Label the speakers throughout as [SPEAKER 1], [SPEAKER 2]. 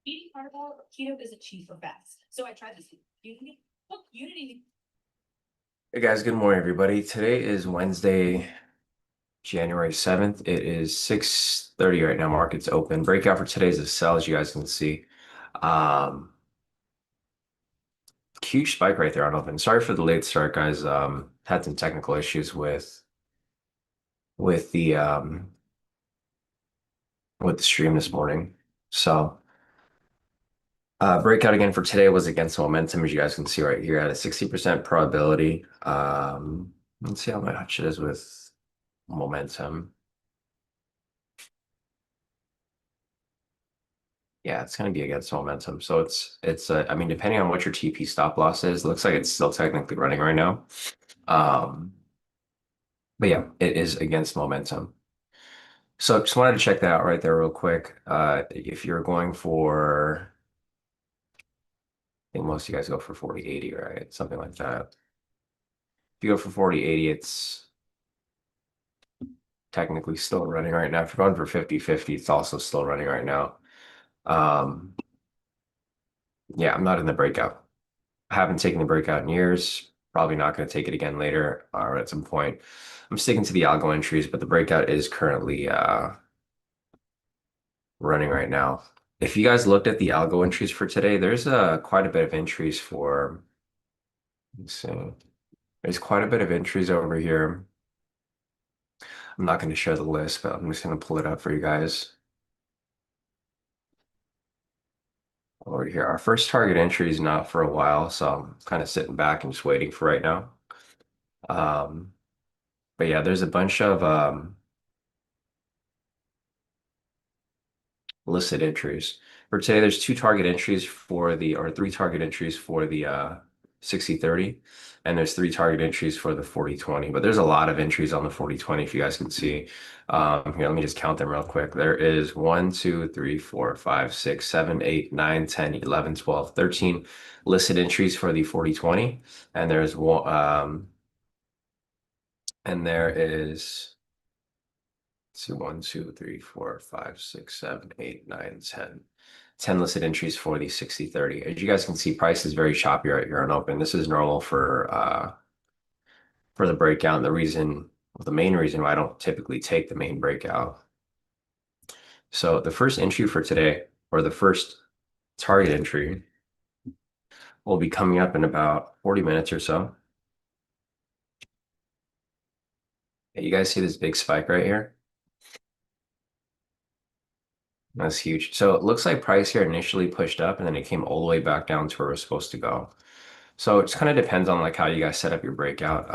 [SPEAKER 1] eating carnivore or keto is achieved for fats. So I tried this Unity. Look, Unity.
[SPEAKER 2] Hey guys, good morning, everybody. Today is Wednesday, January 7th. It is 6:30 right now. Market's open. Breakout for today is a sell, as you guys can see. Um, Huge spike right there on open. Sorry for the late start, guys. Had some technical issues with the um with the stream this morning. So breakout again for today was against momentum, as you guys can see right here at a 60% probability. Let's see how much it is with momentum. Yeah, it's going to be against momentum. So I mean, depending on what your TP stop loss is, it looks like it's still technically running right now. Um, but yeah, it is against momentum. So just wanted to check that out right there real quick. If you're going for, I think most of you guys go for 40/80, right? Something like that. If you go for 40/80, it's technically still running right now. If you're going for 50/50, it's also still running right now. Um, yeah, I'm not in the breakout. Haven't taken the breakout in years. Probably not going to take it again later or at some point. I'm sticking to the algo entries, but the breakout is currently running right now. If you guys looked at the algo entries for today, there's quite a bit of entries for, let's see, there's quite a bit of entries over here. I'm not going to show the list, but I'm just going to pull it up for you guys. Over here, our first target entry is not for a while, so I'm kind of sitting back and just waiting for right now. Um, but yeah, there's a bunch of listed entries. For today, there's two target entries for the, or three target entries for the 60/30, and there's three target entries for the 40/20. But there's a lot of entries on the 40/20, if you guys can see. Here, let me just count them real quick. There is 1, 2, 3, 4, 5, 6, 7, 8, 9, 10, 11, 12, 13 listed entries for the 40/20, and there's one, and there is. See, 1, 2, 3, 4, 5, 6, 7, 8, 9, 10. 10 listed entries for the 60/30. As you guys can see, price is very choppy right here on open. This is normal for the breakout. And the main reason why I don't typically take the main breakout. So the first entry for today, or the first target entry, will be coming up in about 40 minutes or so. You guys see this big spike right here? That's huge. So it looks like price here initially pushed up and then it came all the way back down to where it's supposed to go. So it just kind of depends on like how you guys set up your breakout.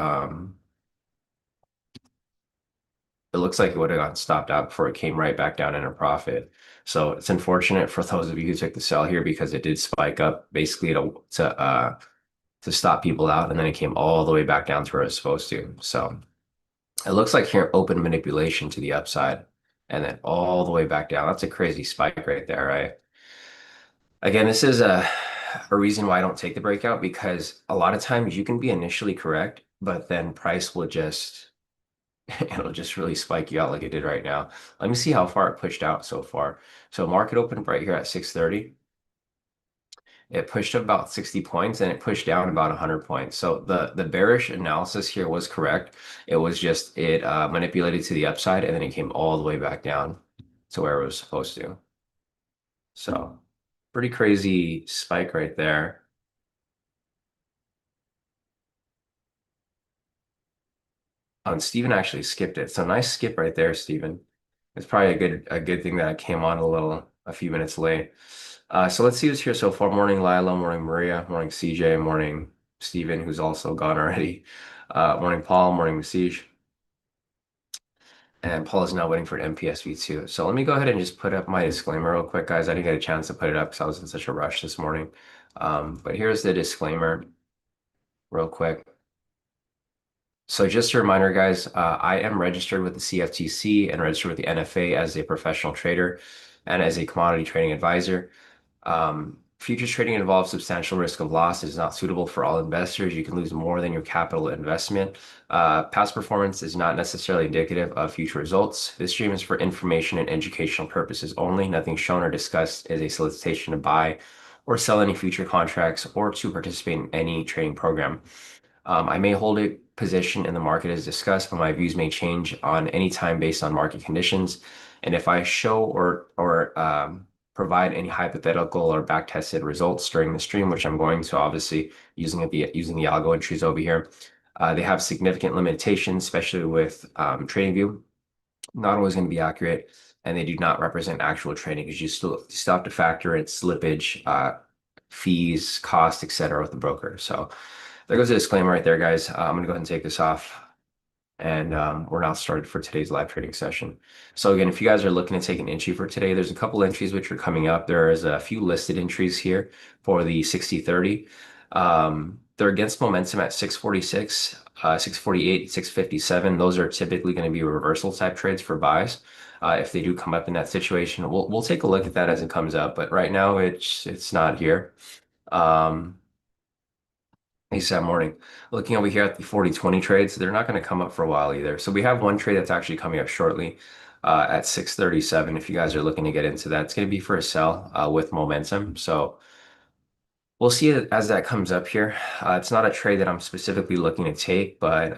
[SPEAKER 2] It looks like it would have gotten stopped out before it came right back down in a profit. So it's unfortunate for those of you who took the sell here because it did spike up basically to stop people out, and then it came all the way back down to where it's supposed to. So it looks like here open manipulation to the upside, and then all the way back down. That's a crazy spike right there, right? Again, this is a reason why I don't take the breakout because a lot of times you can be initially correct, but then price will just it'll just really spike you out like it did right now. Let me see how far it pushed out so far. So market opened right here at 6:30. It pushed up about 60 points and it pushed down about 100 points. So the bearish analysis here was correct. It was just it manipulated to the upside and then it came all the way back down to where it was supposed to. So pretty crazy spike right there. And Steven actually skipped it. So nice skip right there, Steven. It's probably a good thing that I came on a few minutes late. So let's see who's here so far. Morning Lila, morning Maria, morning CJ, morning Steven, who's also gone already. Morning Paul, morning Masij. And Paul is now waiting for an MPSV2. So let me go ahead and just put up my disclaimer real quick, guys. I didn't get a chance to put it up because I was in such a rush this morning. But here's the disclaimer real quick. So just a reminder, guys, I am registered with the CFTC and registered with the NFA as a professional trader and as a commodity trading advisor. Futures trading involves substantial risk of loss. It is not suitable for all investors. You can lose more than your capital investment. Past performance is not necessarily indicative of future results. This stream is for information and educational purposes only. Nothing shown or discussed is a solicitation to buy or sell any future contracts or to participate in any trading program. I may hold a position in the market as discussed, but my views may change on any time based on market conditions. And if I show or provide any hypothetical or back-tested results during the stream, which I'm going to obviously using the algo entries over here, they have significant limitations, especially with TradingView. Not always going to be accurate, and they do not represent actual trading because you still have to factor in slippage, fees, cost, etc. with the broker. So there goes a disclaimer right there, guys. I'm going to go ahead and take this off. And we're now started for today's live trading session. So again, if you guys are looking to take an entry for today, there's a couple entries which are coming up. There is a few listed entries here for the 60-30. They're against momentum at 646, 648, 657. Those are typically going to be reversal type trades for buys. If they do come up in that situation, we'll take a look at that as it comes up. But right now, it's not here. ASAP morning. Looking over here at the 40-20 trades, they're not going to come up for a while either. So we have one trade that's actually coming up shortly at 637. If you guys are looking to get into that, it's going to be for a sell with momentum. So we'll see it as that comes up here. It's not a trade that I'm specifically looking to take, but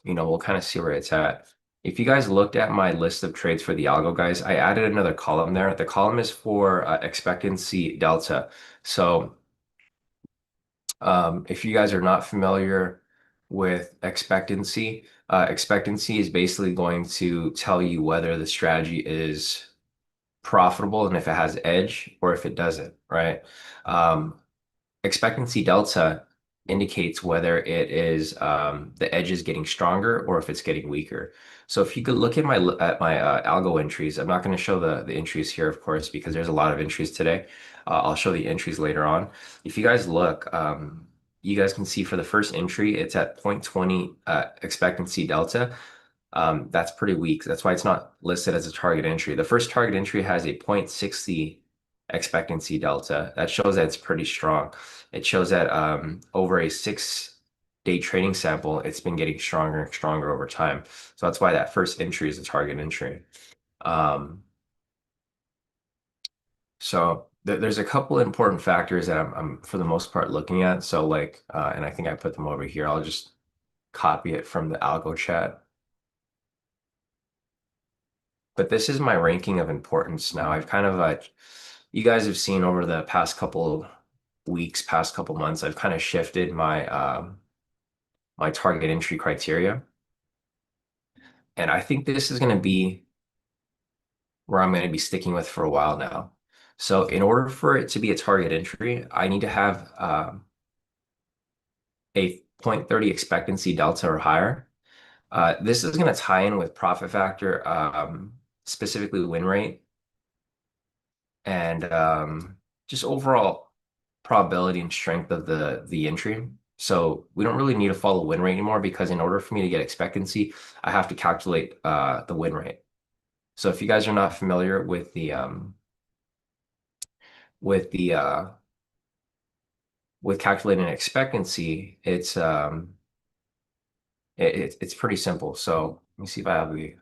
[SPEAKER 2] we'll kind of see where it's at. If you guys looked at my list of trades for the algo, guys, I added another column there. The column is for expectancy delta. So if you guys are not familiar with expectancy, expectancy is basically going to tell you whether the strategy is profitable and if it has edge or if it doesn't, right? Expectancy delta indicates whether it is the edge is getting stronger or if it's getting weaker. So if you could look at my algo entries, I'm not going to show the entries here, of course, because there's a lot of entries today. I'll show the entries later on. If you guys look, you guys can see for the first entry, it's at 0.20 expectancy delta. That's pretty weak. That's why it's not listed as a target entry. The first target entry has a 0.60 expectancy delta. That shows that it's pretty strong. It shows that over a 6-day trading sample, it's been getting stronger and stronger over time. So that's why that first entry is a target entry. So there's a couple important factors that I'm for the most part looking at. So like, and I think I put them over here. I'll just copy it from the algo chat. But this is my ranking of importance now. I've kind of you guys have seen over the past couple weeks, past couple months, I've kind of shifted my target entry criteria. And I think this is going to be where I'm going to be sticking with for a while now. So in order for it to be a target entry, I need to have a 0.30 expectancy delta or higher. This is going to tie in with profit factor, specifically win rate, and just overall probability and strength of the entry. So we don't really need to follow win rate anymore because in order for me to get expectancy, I have to calculate the win rate. So if you guys are not familiar with the with the with calculating expectancy, it's pretty simple. So let me see if I have the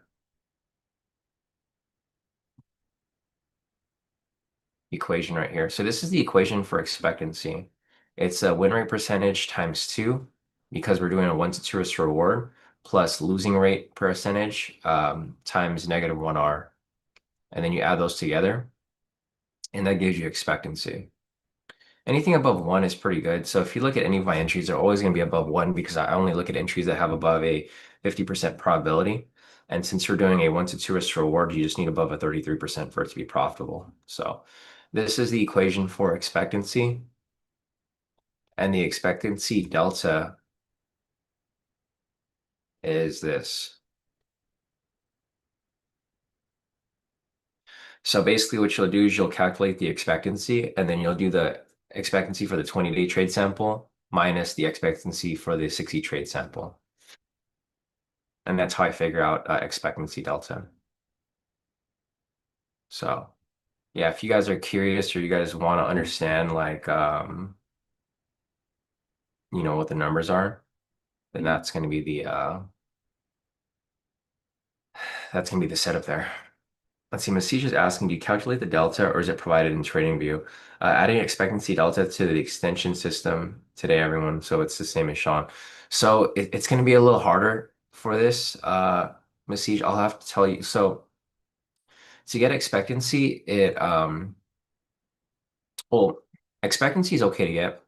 [SPEAKER 2] equation right here. So this is the equation for expectancy. It's a win rate percentage times 2 because we're doing a 1 to 2 risk reward plus losing rate percentage times -1R. And then you add those together and that gives you expectancy. Anything above 1 is pretty good. So if you look at any of my entries, they're always going to be above 1 because I only look at entries that have above a 50% probability. And since you're doing a 1 to 2 risk reward, you just need above a 33% for it to be profitable. So this is the equation for expectancy. And the expectancy delta is this. So basically what you'll do is you'll calculate the expectancy and then you'll do the expectancy for the 20-day trade sample minus the expectancy for the 60 trade sample. And that's how I figure out expectancy delta. So Yeah, if you guys are curious or you guys want to understand like what the numbers are, then that's gonna be the setup there. Let's see, Masij is asking, do you calculate the delta or is it provided in TradingView? Adding expectancy delta to the extension system today, everyone. So it's the same as Sean. So it's going to be a little harder for this, Masij. I'll have to tell you. So to get expectancy, well, expectancy is okay to get.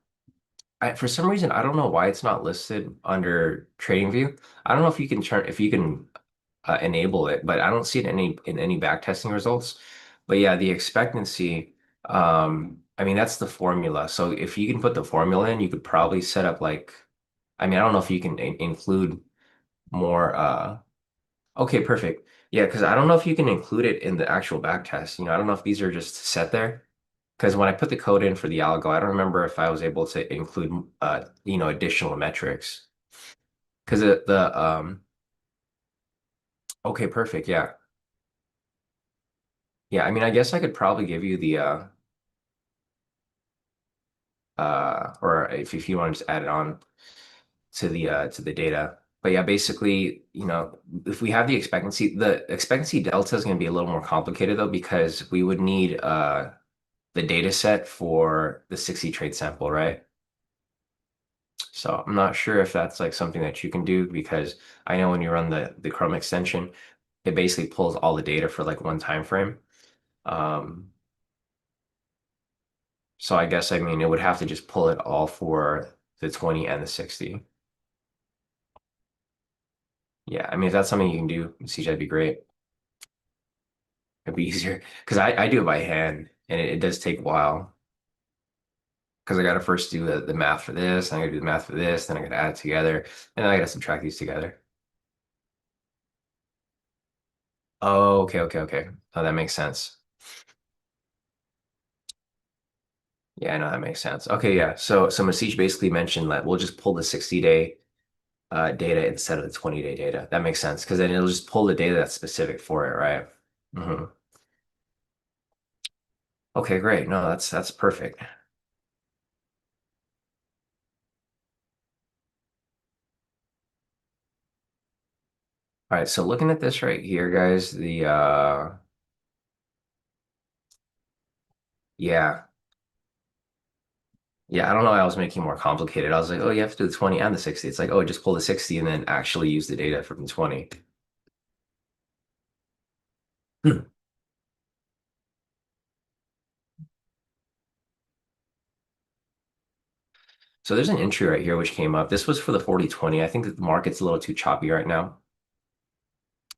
[SPEAKER 2] For some reason, I don't know why it's not listed under TradingView. I don't know if you can enable it, but I don't see it in any back testing results. But yeah, the expectancy, I mean that's the formula. So if you can put the formula in, you could probably set up like, I mean, I don't know if you can include more okay, perfect. Yeah, because I don't know if you can include it in the actual back test. I don't know if these are just set there. Because when I put the code in for the algo, I don't remember if I was able to include additional metrics. Because okay, perfect. Yeah. Yeah, I mean, I guess I could probably give you the or if you want to just add it on to the data. But yeah, basically, if we have the expectancy delta is going to be a little more complicated though, because we would need the data set for the 60 trade sample, right? So I'm not sure if that's like something that you can do because I know when you run the Chrome extension, it basically pulls all the data for like one time frame. Um, so I guess I mean it would have to just pull it all for the 20 and the 60. Yeah, I mean, if that's something you can do, CJ, would be great. It'd be easier because I do it by hand and it does take a while because I got to first do the math for this, and I got to do the math for this, then I got to add it together, and then I got to subtract these together. Oh, okay, okay, okay. Oh, that makes sense. Yeah, I know that makes sense. Okay, yeah. So Masich basically mentioned that we'll just pull the 60-day data instead of the 20-day data. That makes sense because then it'll just pull the data that's specific for it, right? Hmm. Okay, great. No, that's perfect. All right, so looking at this right here, guys, yeah. Yeah, I don't know why I was making it more complicated. I was like, oh, you have to do the 20 and the 60. It's like, oh, just pull the 60 and then actually use the data from the 20. Hmm. So there's an entry right here which came up. This was for the 40-20. I think that the market's a little too choppy right now.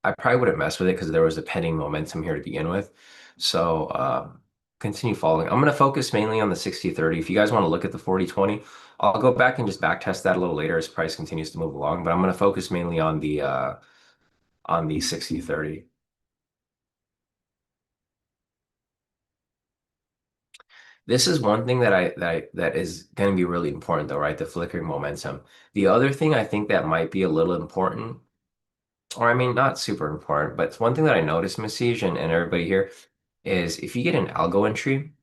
[SPEAKER 2] I probably wouldn't mess with it because there was a pending momentum here to begin with. So continue following. I'm going to focus mainly on the 60-30. If you guys want to look at the 40-20, I'll go back and just back test that a little later as price continues to move along. But I'm going to focus mainly on the 60-30. This is one thing that is going to be really important though, right? The flickering momentum. The other thing I think that might be a little important, or I mean not super important, but it's one thing that I noticed, Masij, and everybody here, is if you get an algo entry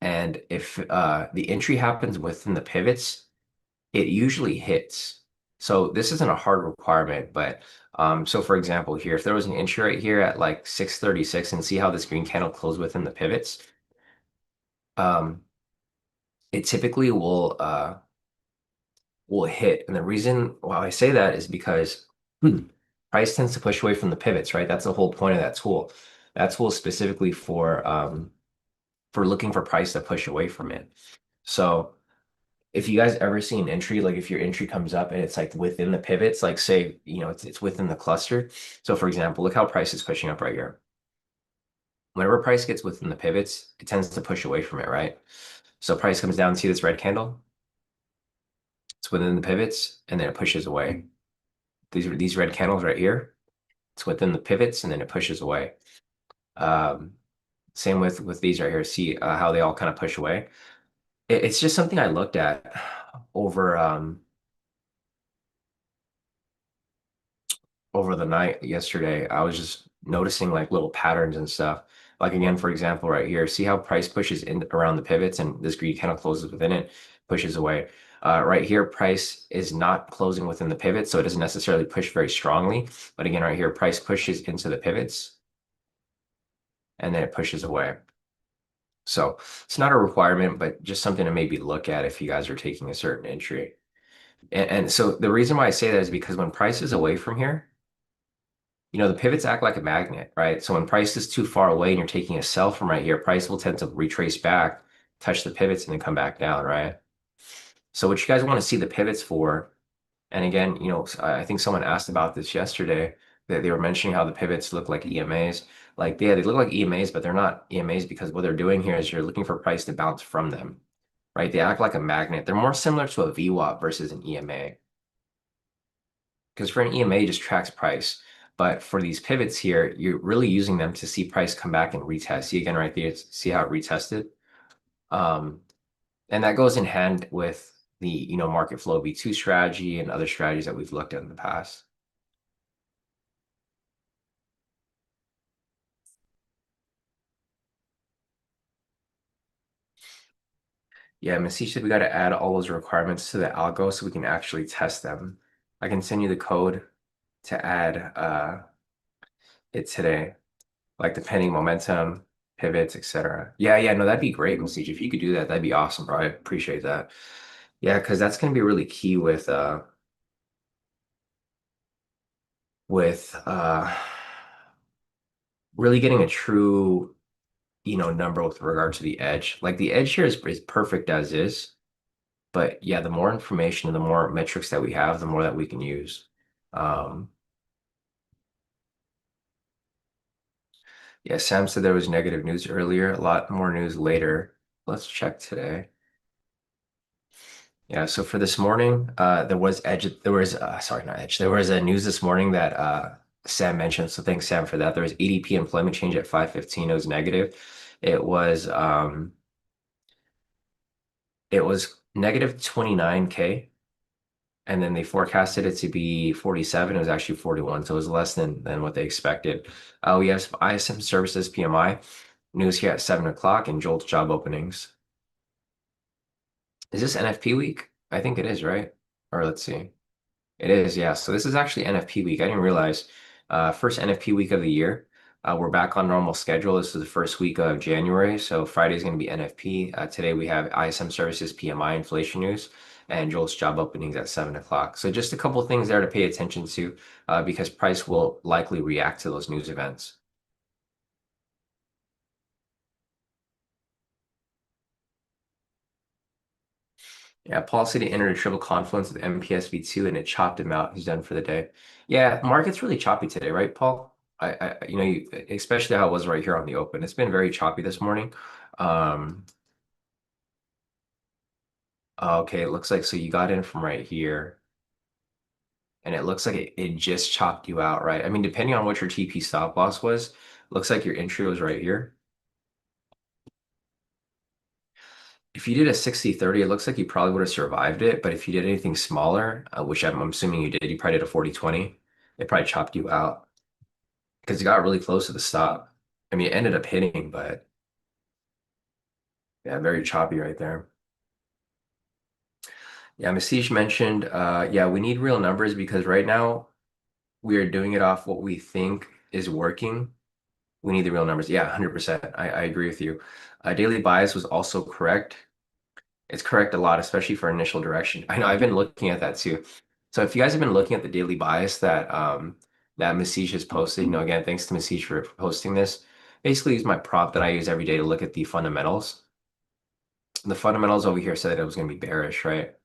[SPEAKER 2] and if the entry happens within the pivots, it usually hits. So this isn't a hard requirement, but so for example here, if there was an entry right here at like 636 and see how this green candle closed within the pivots, um, it typically will hit. And the reason why I say that is because price tends to push away from the pivots, right? That's the whole point of that tool. That tool is specifically for looking for price to push away from it. So if you guys ever see an entry, like if your entry comes up and it's like within the pivots, like say, it's within the cluster. So for example, look how price is pushing up right here. Whenever price gets within the pivots, it tends to push away from it, right? So price comes down, see this red candle? It's within the pivots and then it pushes away. These red candles right here, it's within the pivots and then it pushes away. Um, Same with these right here. See how they all kind of push away. It's just something I looked at over over the night yesterday. I was just noticing like little patterns and stuff. Like again, for example, right here, see how price pushes in around the pivots and this greed candle closes within it, pushes away. Right here, price is not closing within the pivot, so it doesn't necessarily push very strongly. But again, right here, price pushes into the pivots and then it pushes away. So it's not a requirement, but just something to maybe look at if you guys are taking a certain entry. And so the reason why I say that is because when price is away from here, the pivots act like a magnet, right? So when price is too far away and you're taking a sell from right here, price will tend to retrace back, touch the pivots, and then come back down, right? So what you guys want to see the pivots for, and again, I think someone asked about this yesterday, that they were mentioning how the pivots look like EMAs. Like, yeah, they look like EMAs, but they're not EMAs because what they're doing here is you're looking for price to bounce from them, right? They act like a magnet. They're more similar to a VWAP versus an EMA. Because for an EMA, it just tracks price. But for these pivots here, you're really using them to see price come back and retest. See again right there, see how it retested? Um, and that goes in hand with the, market flow V2 strategy and other strategies that we've looked at in the past. Yeah, Masish said we got to add all those requirements to the algo so we can actually test them. I can send you the code to add it today, like the pending momentum, pivots, etc. Yeah, yeah, no, that'd be great, Masish. If you could do that, that'd be awesome, bro. I appreciate that. Yeah, because that's gonna be really key with really getting a true, number with regard to the edge. Like the edge here is perfect as is. But yeah, the more information and the more metrics that we have, the more that we can use. Um, yeah, Sam said there was negative news earlier, a lot more news later. Let's check today. Yeah, so for this morning, there was sorry, not edge. There was a news this morning that Sam mentioned. So thanks, Sam, for that. There was ADP employment change at 5:15. It was negative. It was um it was negative 29K. And then they forecasted it to be 47. It was actually 41, so it was less than what they expected. We have some ISM services PMI news here at 7 o'clock and JOLTS job openings. Is this NFP week? I think it is, right? Or let's see. It is, yeah. So this is actually NFP week. I didn't realize. First NFP week of the year. We're back on normal schedule. This is the first week of January. So Friday is going to be NFP. Today we have ISM services PMI inflation news and JOLTS job openings at 7 o'clock. So just a couple of things there to pay attention to because price will likely react to those news events. Yeah, policy to enter a triple confluence with MPSV2 and it chopped him out. He's done for the day. Yeah, market's really choppy today, right, Paul? Especially how it was right here on the open. It's been very choppy this morning. Um, okay, it looks like so you got in from right here, and it looks like it just chopped you out, right? I mean, depending on what your TP stop loss was, looks like your entry was right here. If you did a 60-30, it looks like you probably would have survived it. But if you did anything smaller, which I'm assuming you did, you probably did a 40-20, it probably chopped you out because it got really close to the stop. I mean, it ended up hitting, but yeah, very choppy right there. Yeah, Masish mentioned, yeah, we need real numbers because right now we are doing it off what we think is working. We need the real numbers. Yeah, 100%. I agree with you. Daily bias was also correct. It's correct a lot, especially for initial direction. I know I've been looking at that too. So if you guys have been looking at the daily bias that Masish has posted, again, thanks to Masish for posting this. Basically, use my prompt that I use every day to look at the fundamentals. The fundamentals over here said that it was going to be bearish, right?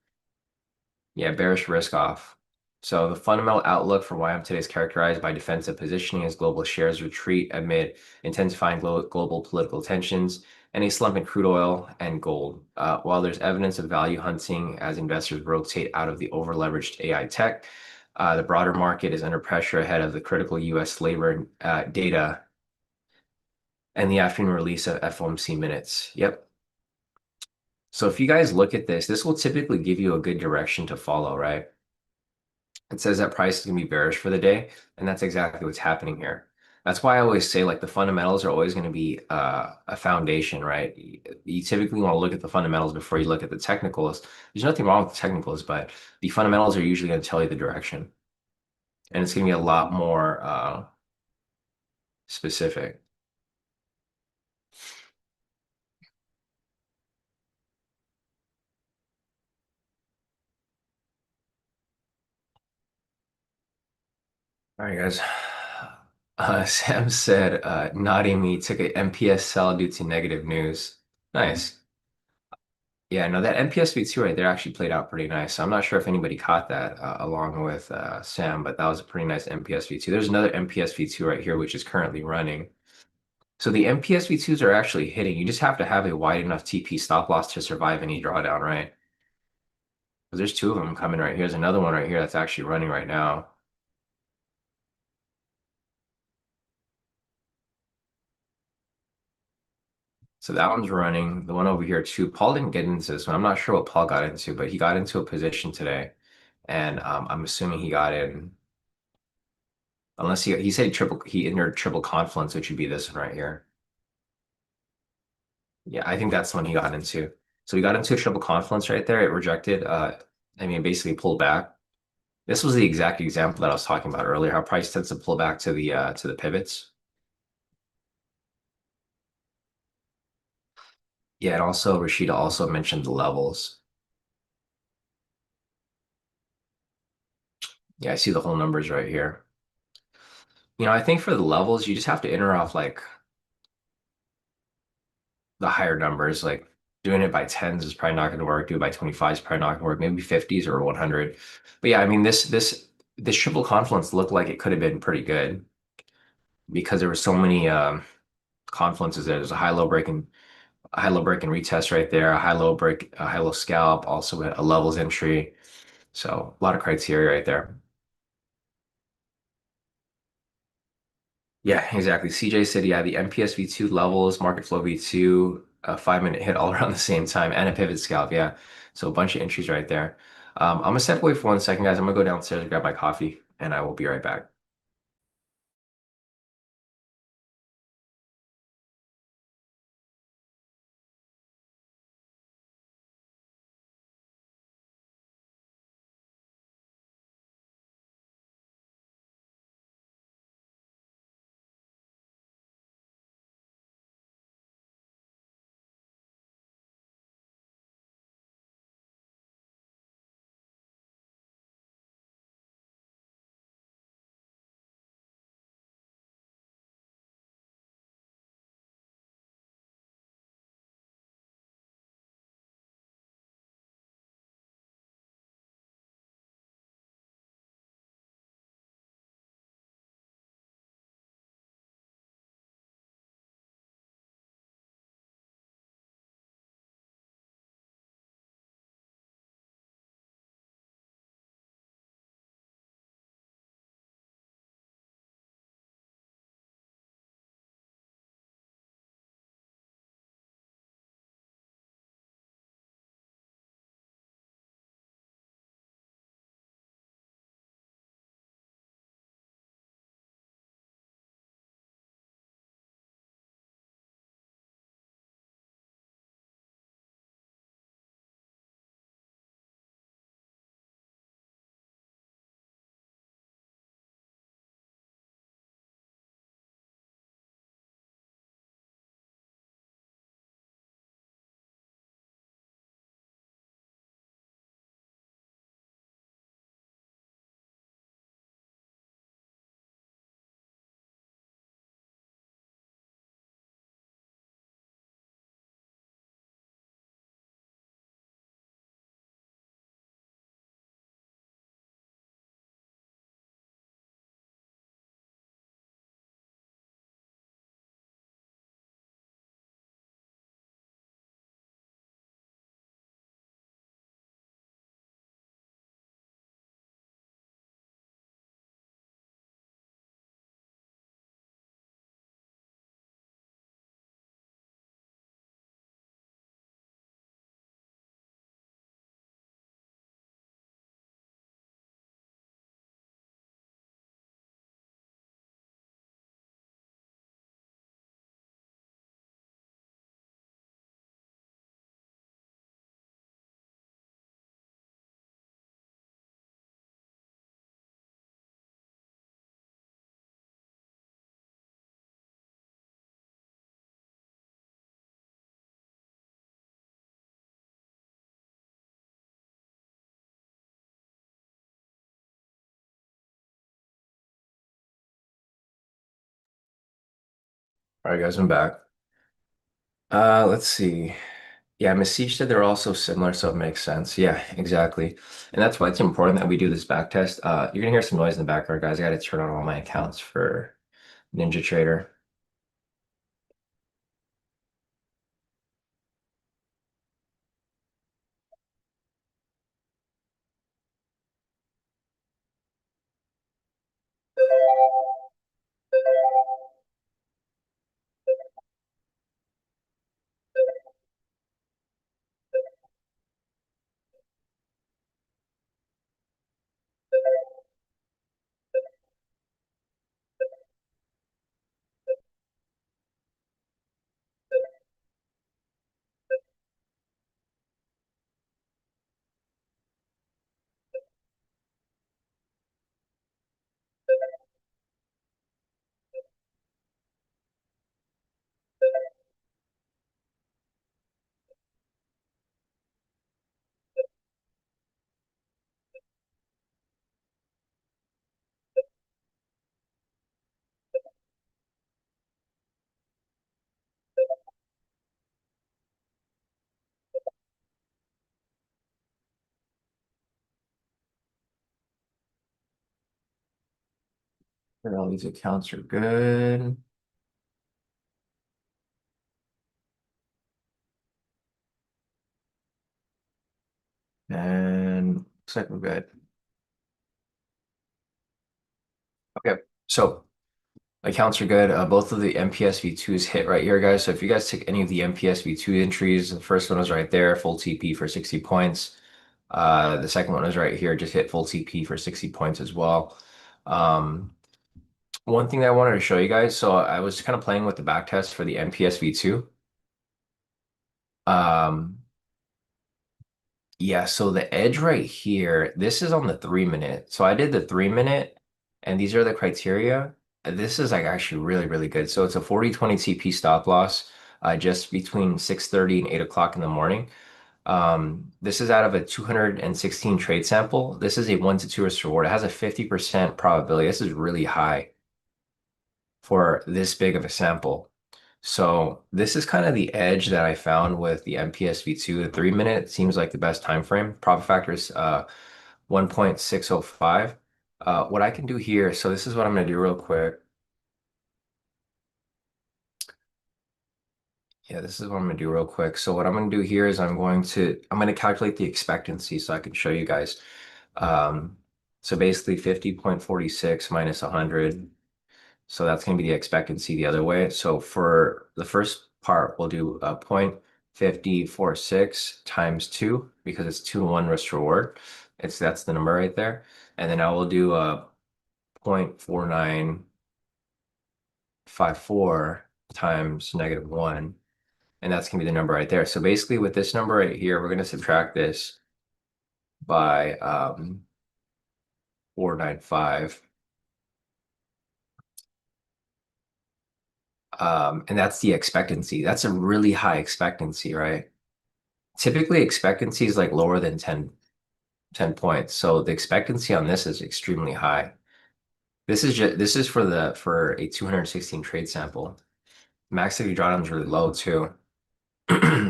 [SPEAKER 2] Yeah, bearish risk off. So the fundamental outlook for YM today is characterized by defensive positioning as global shares retreat amid intensifying global political tensions and a slump in crude oil and gold. While there's evidence of value hunting as investors rotate out of the over-leveraged AI tech, the broader market is under pressure ahead of the critical U.S. labor data and the afternoon release of FOMC minutes. Yep. So if you guys look at this, this will typically give you a good direction to follow, right? It says that price is going to be bearish for the day, and that's exactly what's happening here. That's why I always say like the fundamentals are always going to be a foundation, right? You typically want to look at the fundamentals before you look at the technicals. There's nothing wrong with the technicals, but the fundamentals are usually going to tell you the direction, and it's going to be a lot more specific. All right, guys. Sam said, nodding me took a MPS sell due to negative news. Nice. Yeah, no, that MPS V2 right there actually played out pretty nice. So I'm not sure if anybody caught that along with Sam, but that was a pretty nice MPS V2. There's another MPS V2 right here, which is currently running. So the MPS V2s are actually hitting. You just have to have a wide enough TP stop loss to survive any drawdown, right? Because there's two of them coming right here. There's another one right here that's actually running right now. So that one's running. The one over here too. Paul didn't get into this one. I'm not sure what Paul got into, but he got into a position today, and I'm assuming he got in. Unless he said he entered triple confluence, which would be this one right here. Yeah, I think that's the one he got into. So he got into a triple confluence right there. It rejected. I mean, basically pulled back. This was the exact example that I was talking about earlier. How price tends to pull back to the pivots. Yeah, and also Rashida also mentioned the levels. Yeah, I see the whole numbers right here. I think for the levels, you just have to enter off like the higher numbers. Like doing it by tens is probably not going to work. Do it by 25 is probably not going to work. Maybe 50s or 100. But yeah, I mean this triple confluence looked like it could have been pretty good because there were so many confluences there. There's a high low break and retest right there, a high low break, a high low scalp, also a levels entry. So a lot of criteria right there. Yeah, exactly. CJ said, yeah, the MPS V2 levels, market flow V2, a 5 minute hit all around the same time, and a pivot scalp. Yeah. So a bunch of entries right there. I'm gonna step away for 1 second, guys. I'm gonna go downstairs and grab my coffee, and I will be right back. All right, guys, I'm back. Let's see. Yeah, Mesich said they're also similar, so it makes sense. Yeah, exactly. And that's why it's important that we do this back test. You're gonna hear some noise in the background, guys. I gotta turn on all my accounts for Ninja Trader. All these accounts are good. And looks like we're good. Okay, so accounts are good. Both of the MPS V2s hit right here, guys. So if you guys took any of the MPS V2 entries, the first one was right there, full TP for 60 points. The second one was right here, just hit full TP for 60 points as well. One thing that I wanted to show you guys, so I was kind of playing with the back test for the MPS V2. Um, Yeah, so the edge right here, this is on the 3 minute. So I did the 3 minute, and these are the criteria. This is like actually really, really good. So it's a 40-20 TP stop loss, just between 6:30 and 8 o'clock in the morning. This is out of a 216 trade sample. This is a 1 to 2 risk reward. It has a 50% probability. This is really high for this big of a sample. So this is kind of the edge that I found with the MPS V2. The 3 minute seems like the best time frame. Profit factor is 1.605. What I can do here, so this is what I'm going to do real quick. Yeah, this is what I'm going to do real quick. So what I'm going to do here is I'm going to calculate the expectancy so I can show you guys. Um, so basically 50.46 minus 100. So that's going to be the expectancy the other way. So for the first part, we'll do a 0.5046 times 2 because it's 2 to 1 risk reward. That's the number right there. And then I will do a 0.4954 times -1. And that's going to be the number right there. So basically with this number right here, we're going to subtract this by 495. And that's the expectancy. That's a really high expectancy, right? Typically expectancy is like lower than 10 points. So the expectancy on this is extremely high. This is for a 216 trade sample. Max activity drawdown is really low too.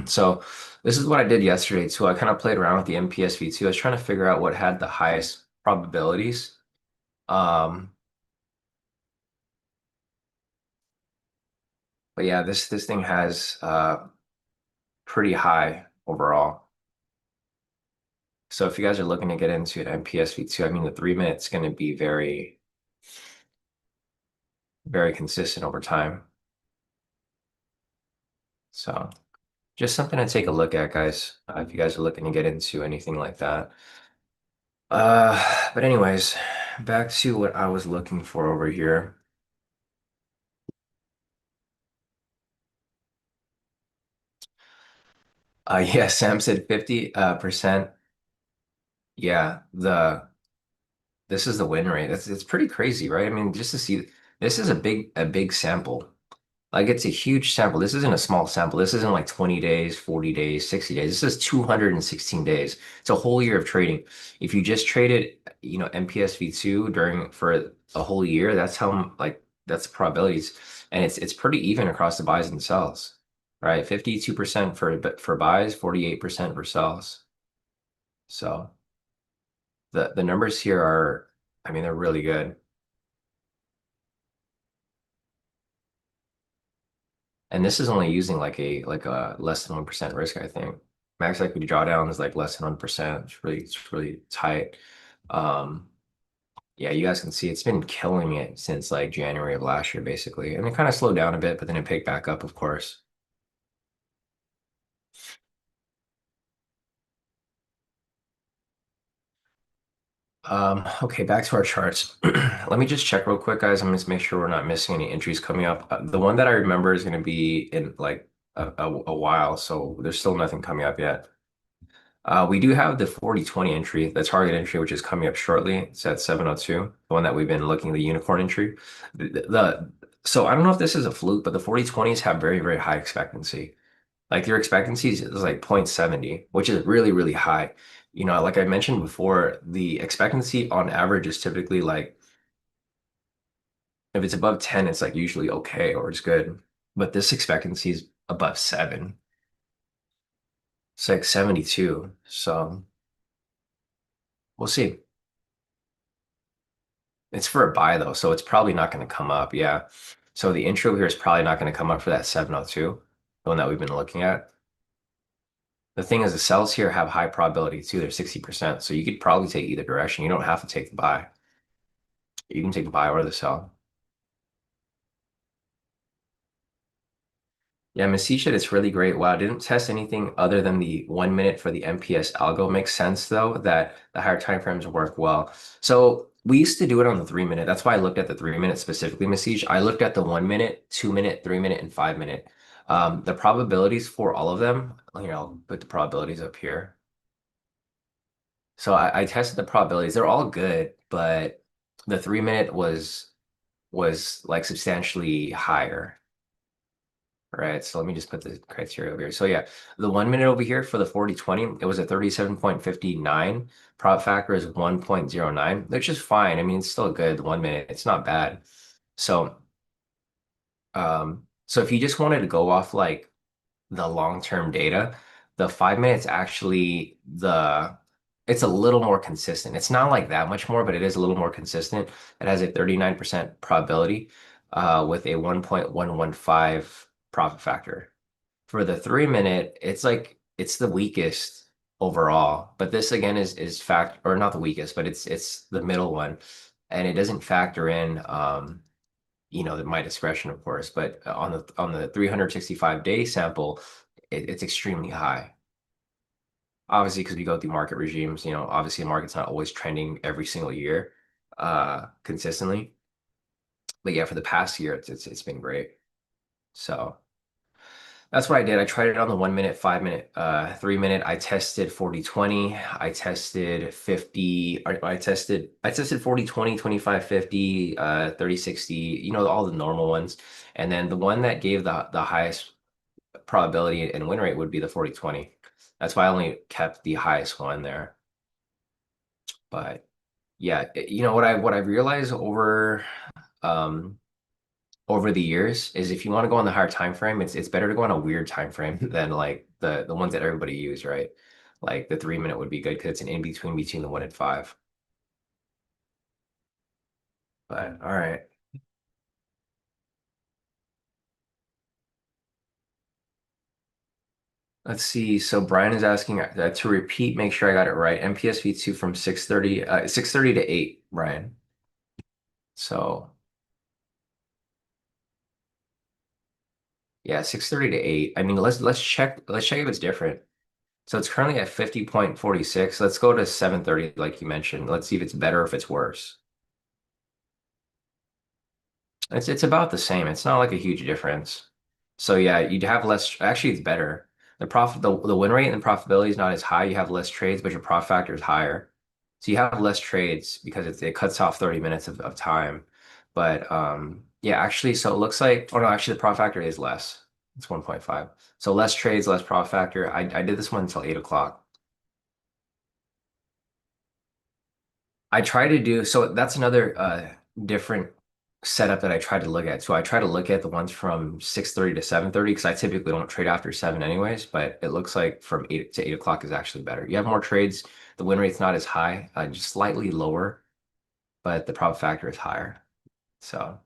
[SPEAKER 2] So this is what I did yesterday too. I kind of played around with the MPSV2. I was trying to figure out what had the highest probabilities. Um, but yeah, this thing has pretty high overall. So if you guys are looking to get into an MPSV2, I mean the 3 minutes going to be very, very consistent over time. So just something to take a look at, guys, if you guys are looking to get into anything like that. But anyways, back to what I was looking for over here. Yeah, Sam said 50 percent. Yeah, this is the win rate. It's pretty crazy, right? I mean, just to see this is a big sample. Like it's a huge sample. This isn't a small sample. This isn't like 20 days, 40 days, 60 days. This is 216 days. It's a whole year of trading. If you just traded, MPS V2 for a whole year, that's how like that's the probabilities, and it's pretty even across the buys and sells, right? 52% for buys, 48% for sells. So the numbers here are, I mean, they're really good. And this is only using like a less than 1% risk, I think. Max equity drawdown is like less than 1%. It's really tight. Um, yeah, you guys can see it's been killing it since like January of last year, basically. And it kind of slowed down a bit, but then it picked back up, of course. Okay, back to our charts. Let me just check real quick, guys. I'm just make sure we're not missing any entries coming up. The one that I remember is going to be in like a while, so there's still nothing coming up yet. We do have the 40/20 entry, the target entry, which is coming up shortly. It's at 702, the one that we've been looking, the unicorn entry. So I don't know if this is a fluke, but the 40/20s have very, very high expectancy. Like your expectancies is like 0.70, which is really, really high. You know, like I mentioned before, the expectancy on average is typically like if it's above 10, it's like usually okay or it's good. But this expectancy is above 7. It's like 72. So we'll see. It's for a buy though, so it's probably not going to come up. Yeah. So the intro here is probably not going to come up for that 702, the one that we've been looking at. The thing is, the sells here have high probability too. They're 60%. So you could probably take either direction. You don't have to take the buy. You can take the buy or the sell. Yeah, Mesisha, it's really great. Wow, I didn't test anything other than the 1 minute for the MPS algo. Makes sense though that the higher time frames work well. So we used to do it on the 3 minute. That's why I looked at the 3 minute specifically, Mesij. I looked at the 1 minute, 2 minute, 3 minute, and 5 minute. The probabilities for all of them, I'll put the probabilities up here. So I tested the probabilities. They're all good, but the 3 minute was like substantially higher. Right, so let me just put the criteria over here. So yeah, the 1 minute over here for the 40/20, it was a 37.59. Prop factor is 1.09, which is fine. I mean, it's still good 1 minute. It's not bad. So so if you just wanted to go off like the long-term data, the 5 minutes actually it's a little more consistent. It's not like that much more, but it is a little more consistent. It has a 39% probability with a 1.115 profit factor. For the 3 minute, it's like it's the weakest overall. But this again is fact or not the weakest, but it's the middle one. And it doesn't factor in my discretion, of course, but on the 365-day sample, it's extremely high. Obviously, because we go through market regimes, obviously the market's not always trending every single year consistently. But yeah, for the past year, it's been great. So that's what I did. I tried it on the 1 minute, 5 minute, 3 minute. I tested 40/20. I tested 50. I tested 40/20, 25/50, 30/60, all the normal ones. And then the one that gave the highest probability and win rate would be the 40/20. That's why I only kept the highest one there. But yeah, what I realized um over the years is if you want to go on the higher time frame, it's better to go on a weird time frame than like the ones that everybody use, right? Like the 3 minute would be good because it's an in between the 1 and 5. But all right, let's see. So Brian is asking to repeat, make sure I got it right. MPS V2 from 6:30 to 8, Brian. So yeah, 6:30 to 8. I mean, let's check if it's different. So it's currently at 50.46. Let's go to 7:30, like you mentioned. Let's see if it's better or if it's worse. It's about the same. It's not like a huge difference. So yeah, you'd have less. Actually, it's better. The win rate and the profitability is not as high. You have less trades, but your profit factor is higher. So you have less trades because it cuts off 30 minutes of time. But yeah, actually, so it looks like, oh no, actually the profit factor is less. It's 1.5. So less trades, less profit factor. I did this one until 8 o'clock. I try to do so that's another different setup that I tried to look at. So I try to look at the ones from 6:30 to 7:30 because I typically don't trade after 7 anyways, but it looks like from 8 to 8 o'clock is actually better. You have more trades, the win rate's not as high, just slightly lower, but the profit factor is higher. So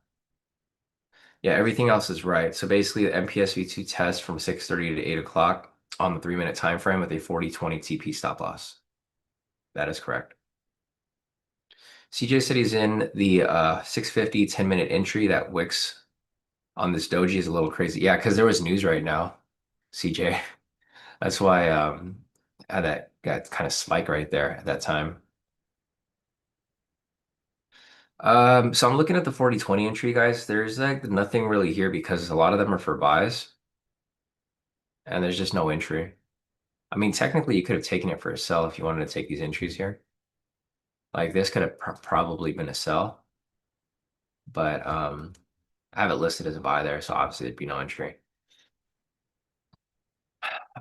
[SPEAKER 2] yeah, everything else is right. So basically the MPSV2 test from 6:30 to 8 o'clock on the 3-minute time frame with a 40-20 TP stop loss. That is correct. CJ said he's in the 650 10-minute entry. That wicks on this doji is a little crazy. Yeah, because there was news right now, CJ. That's why had that got kind of spike right there at that time. So I'm looking at the 40-20 entry, guys. There's like nothing really here because a lot of them are for buys and there's just no entry. I mean, technically you could have taken it for a sell if you wanted to take these entries here. Like this could have probably been a sell, but I have it listed as a buy there, so obviously there'd be no entry.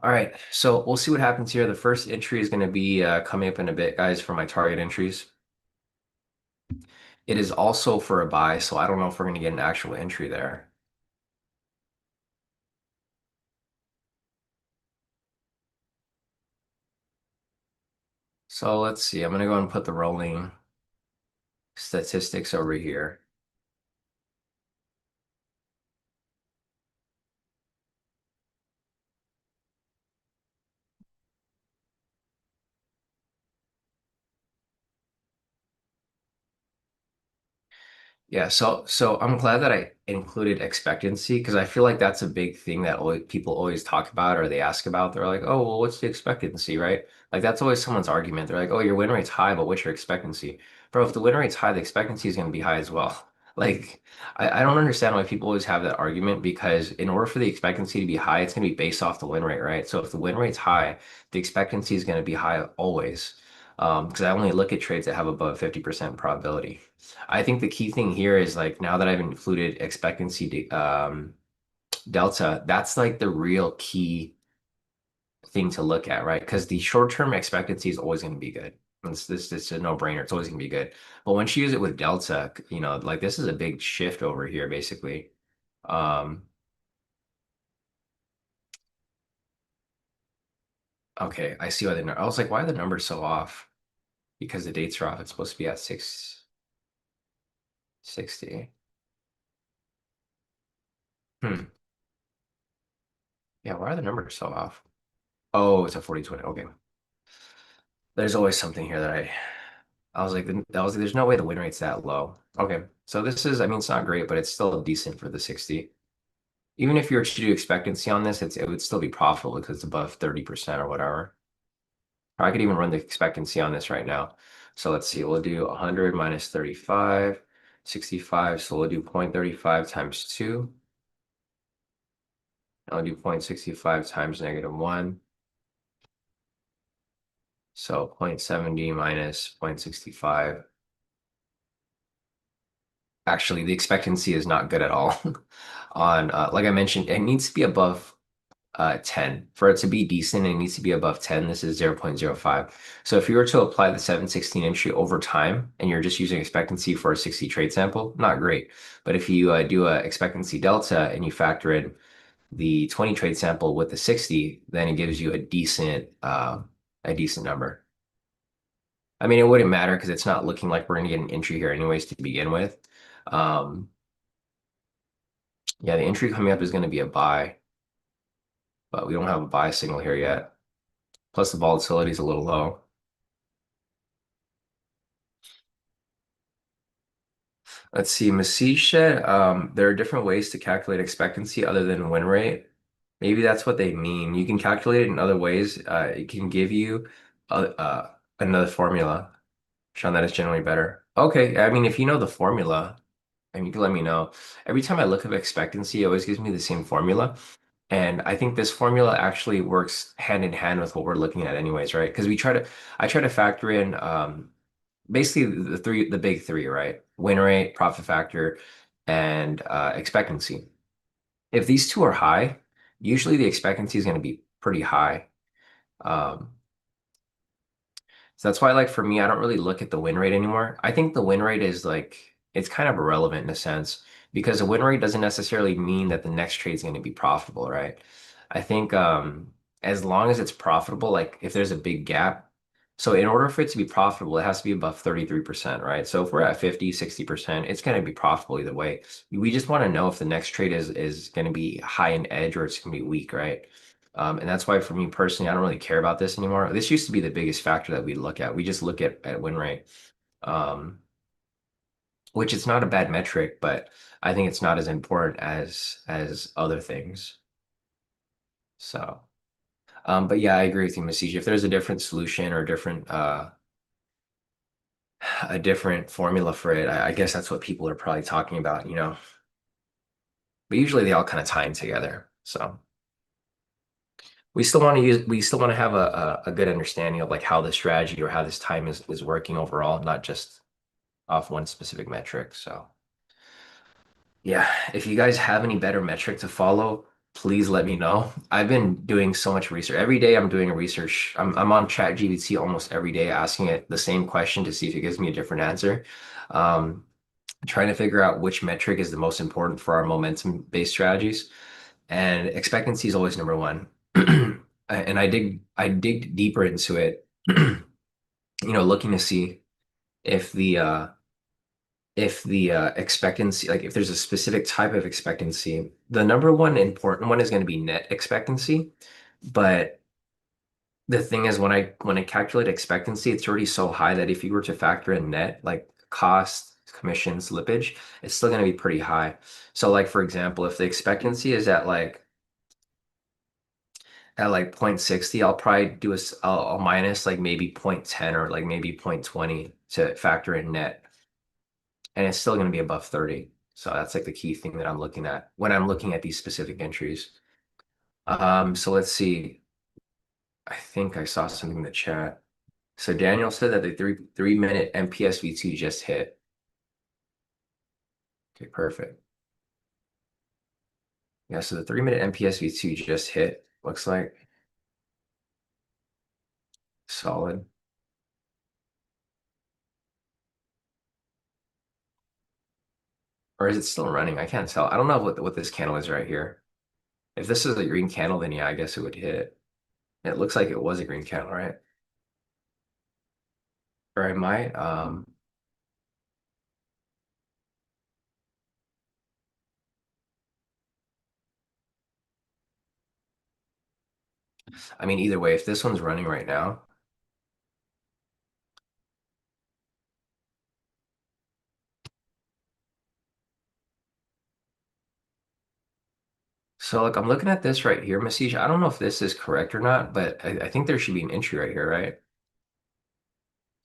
[SPEAKER 2] All right, so we'll see what happens here. The first entry is going to be coming up in a bit, guys, for my target entries. It is also for a buy, so I don't know if we're going to get an actual entry there. So let's see. I'm going to go and put the rolling statistics over here. Yeah, so I'm glad that I included expectancy because I feel like that's a big thing that always, people always talk about or they ask about. They're like, "Oh, well, what's the expectancy, right?" Like that's always someone's argument. They're like, "Oh, your win rate's high, but what's your expectancy?" Bro, if the win rate's high, the expectancy is going to be high as well. Like I don't understand why people always have that argument because in order for the expectancy to be high, it's going to be based off the win rate, right? So if the win rate's high, the expectancy is going to be high always. Because I only look at trades that have above 50% probability. I think the key thing here is like now that I've included expectancy delta, that's like the real key thing to look at, right? Because the short-term expectancy is always going to be good. It's a no-brainer. It's always going to be good. But once you use it with delta, like this is a big shift over here, basically. Um, okay, I see why I was like, why are the numbers so off? Because the dates are off. It's supposed to be at 660. Hmm. Yeah, why are the numbers so off? Oh, it's a 40-20. Okay. There's always something here that there's no way the win rate's that low. Okay. So this is, I mean, it's not great, but it's still decent for the 60. Even if you were to do expectancy on this, it would still be profitable because it's above 30% or whatever. Or I could even run the expectancy on this right now. So let's see, we'll do 100 minus 35, 65. So we'll do 0.35 times 2. I'll do 0.65 times -1. So 0.70 minus 0.65. Actually, the expectancy is not good at all. On like I mentioned, it needs to be above 10. For it to be decent, it needs to be above 10. This is 0.05. So if you were to apply the 716 entry over time and you're just using expectancy for a 60 trade sample, not great. But if you do a expectancy delta and you factor in the 20 trade sample with the 60, then it gives you a decent number. I mean, it wouldn't matter because it's not looking like we're going to get an entry here anyways to begin with. Um, yeah, the entry coming up is going to be a buy, but we don't have a buy signal here yet. Plus the volatility is a little low. Let's see, Masih said there are different ways to calculate expectancy other than win rate. Maybe that's what they mean. You can calculate it in other ways. It can give you another formula, showing that it's generally better. Okay, I mean, if you know the formula, and you can let me know. Every time I look up expectancy, it always gives me the same formula. And I think this formula actually works hand in hand with what we're looking at anyways, right? Because I try to factor in basically the big three, right? Win rate, profit factor, and expectancy. If these two are high, usually the expectancy is going to be pretty high. Um, so that's why, like for me, I don't really look at the win rate anymore. I think the win rate is like it's kind of irrelevant in a sense because a win rate doesn't necessarily mean that the next trade is going to be profitable, right? I think as long as it's profitable, like if there's a big gap, so in order for it to be profitable, it has to be above 33%, right? So if we're at 50, 60%, it's going to be profitable either way. We just want to know if the next trade is going to be high in edge or it's going to be weak, right? And that's why for me personally, I don't really care about this anymore. This used to be the biggest factor that we look at. We just look at win rate. Um, which it's not a bad metric, but I think it's not as important as other things. So, but yeah, I agree with you, Masij. If there's a different solution or a different formula for it, I guess that's what people are probably talking about, you know. But usually they all kind of tie in together. So we still want to have a good understanding of like how the strategy or how this time is working overall, not just off one specific metric. So. Yeah, if you guys have any better metric to follow, please let me know. I've been doing so much research. Every day I'm doing a research. I'm on ChatGPT almost every day asking it the same question to see if it gives me a different answer. Um, Trying to figure out which metric is the most important for our momentum-based strategies. And expectancy is always number one. And I dig deeper into it, looking to see if the expectancy, like if there's a specific type of expectancy, the number one important one is going to be net expectancy. But the thing is, when I calculate expectancy, it's already so high that if you were to factor in net, like cost, commission, slippage, it's still going to be pretty high. So, like for example, if the expectancy is at like 0.60, I'll probably I'll minus like maybe 0.10 or like maybe 0.20 to factor in net, and it's still going to be above 30. So that's like the key thing that I'm looking at when I'm looking at these specific entries. So let's see. I think I saw something in the chat. So Daniel said that the three minute MPSV2 just hit. Okay, perfect. Yeah, so the 3 minute MPSV2 just hit. Looks like solid. Or is it still running? I can't tell. I don't know what this candle is right here. If this is a green candle, then yeah, I guess it would hit. It looks like it was a green candle, right? Or it might. I mean, either way, if this one's running right now, so like I'm looking at this right here, Masij. I don't know if this is correct or not, but I think there should be an entry right here, right?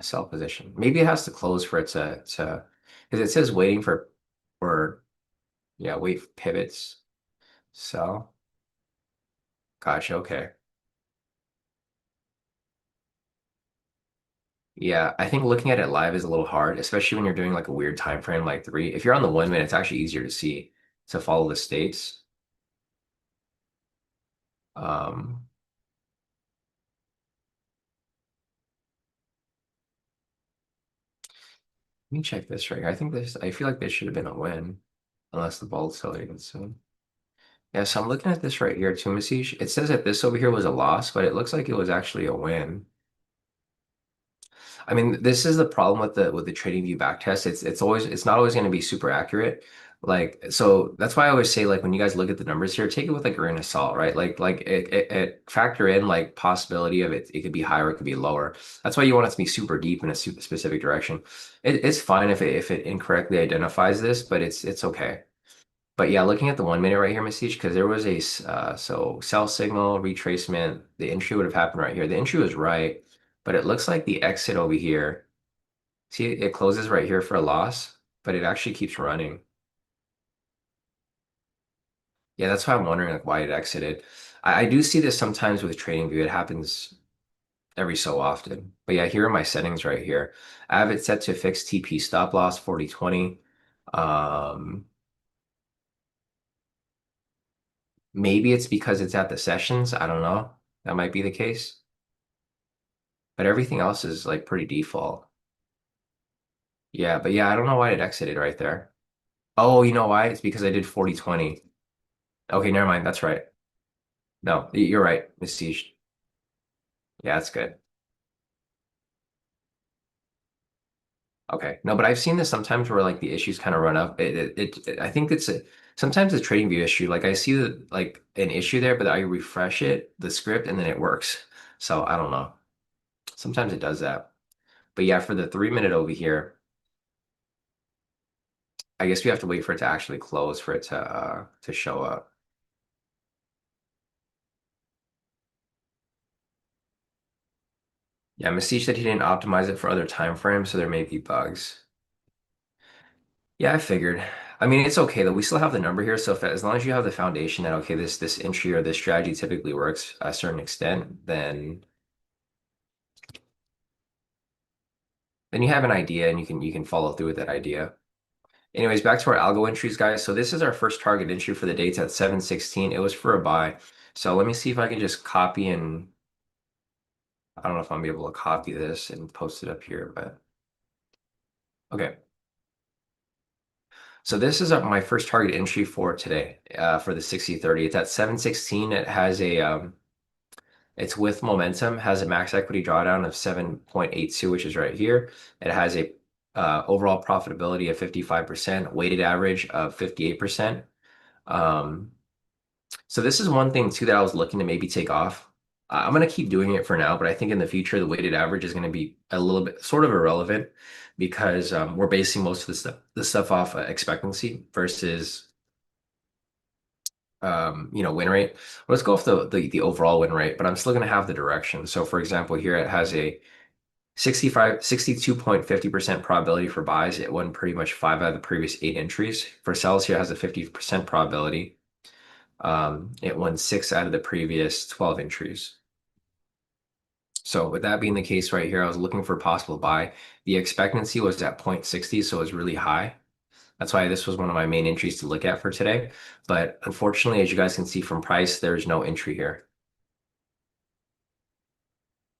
[SPEAKER 2] A sell position. Maybe it has to close for it to because it says waiting for yeah, wait for pivots. Sell. Gotcha, okay. Yeah, I think looking at it live is a little hard, especially when you're doing like a weird time frame like three. If you're on the 1 minute, it's actually easier to see to follow the states. Um, Let me check this right here. I feel like this should have been a win, unless the volatility was soon. Yeah, so I'm looking at this right here too, Masij. It says that this over here was a loss, but it looks like it was actually a win. I mean, this is the problem with the trading view backtest. It's not always going to be super accurate. Like, so that's why I always say like when you guys look at the numbers here, take it with like a grain of salt, right? It factor in like possibility of it could be higher, it could be lower. That's why you want it to be super deep in a super specific direction. It's fine if it incorrectly identifies this, but it's okay. But yeah, looking at the 1 minute right here, Message, because there was so sell signal retracement, the entry would have happened right here. The entry was right, but it looks like the exit over here. See, it closes right here for a loss, but it actually keeps running. Yeah, that's why I'm wondering like why it exited. I do see this sometimes with TradingView. It happens every so often. But yeah, here are my settings right here. I have it set to fixed TP stop loss 40/20. Um, Maybe it's because it's at the sessions. I don't know. That might be the case. But everything else is like pretty default. Yeah, but yeah, I don't know why it exited right there. Oh, you know why? It's because I did 40-20. Okay, never mind. That's right. No, you're right, Miss Siege. Yeah, that's good. Okay. No, but I've seen this sometimes where like the issues kind of run up. I think it's sometimes a trading view issue. Like I see like an issue there, but I refresh it, the script, and then it works. So I don't know. Sometimes it does that. But yeah, for the 3 minute over here, I guess we have to wait for it to actually close for it to show up. Yeah, Mystique said he didn't optimize it for other time frames, so there may be bugs. Yeah, I figured. I mean, it's okay though. We still have the number here, so if as long as you have the foundation that okay, this entry or this strategy typically works a certain extent, then you have an idea and you can follow through with that idea. Anyways, back to our algo entries, guys. So this is our first target entry for the dates at 7:16. It was for a buy. So let me see if I can just copy and I don't know if I'm able to copy this and post it up here, but okay. So this is my first target entry for today, for the 60/30. It's at 7:16. It has it's with momentum, has a max equity drawdown of 7.82, which is right here. It has a overall profitability of 55%, weighted average of 58%. Um, so this is one thing too that I was looking to maybe take off. I'm gonna keep doing it for now, but I think in the future the weighted average is gonna be a little bit sort of irrelevant because we're basing most of the stuff off expectancy versus win rate. Let's go off the overall win rate, but I'm still gonna have the direction. So for example, here it has a 62.50% probability for buys. It won pretty much five out of the previous eight entries. For sells here it has a 50% probability. It won six out of the previous 12 entries. So with that being the case right here, I was looking for possible buy. The expectancy was at 0.60, so it was really high. That's why this was one of my main entries to look at for today. But unfortunately, as you guys can see from price, there's no entry here.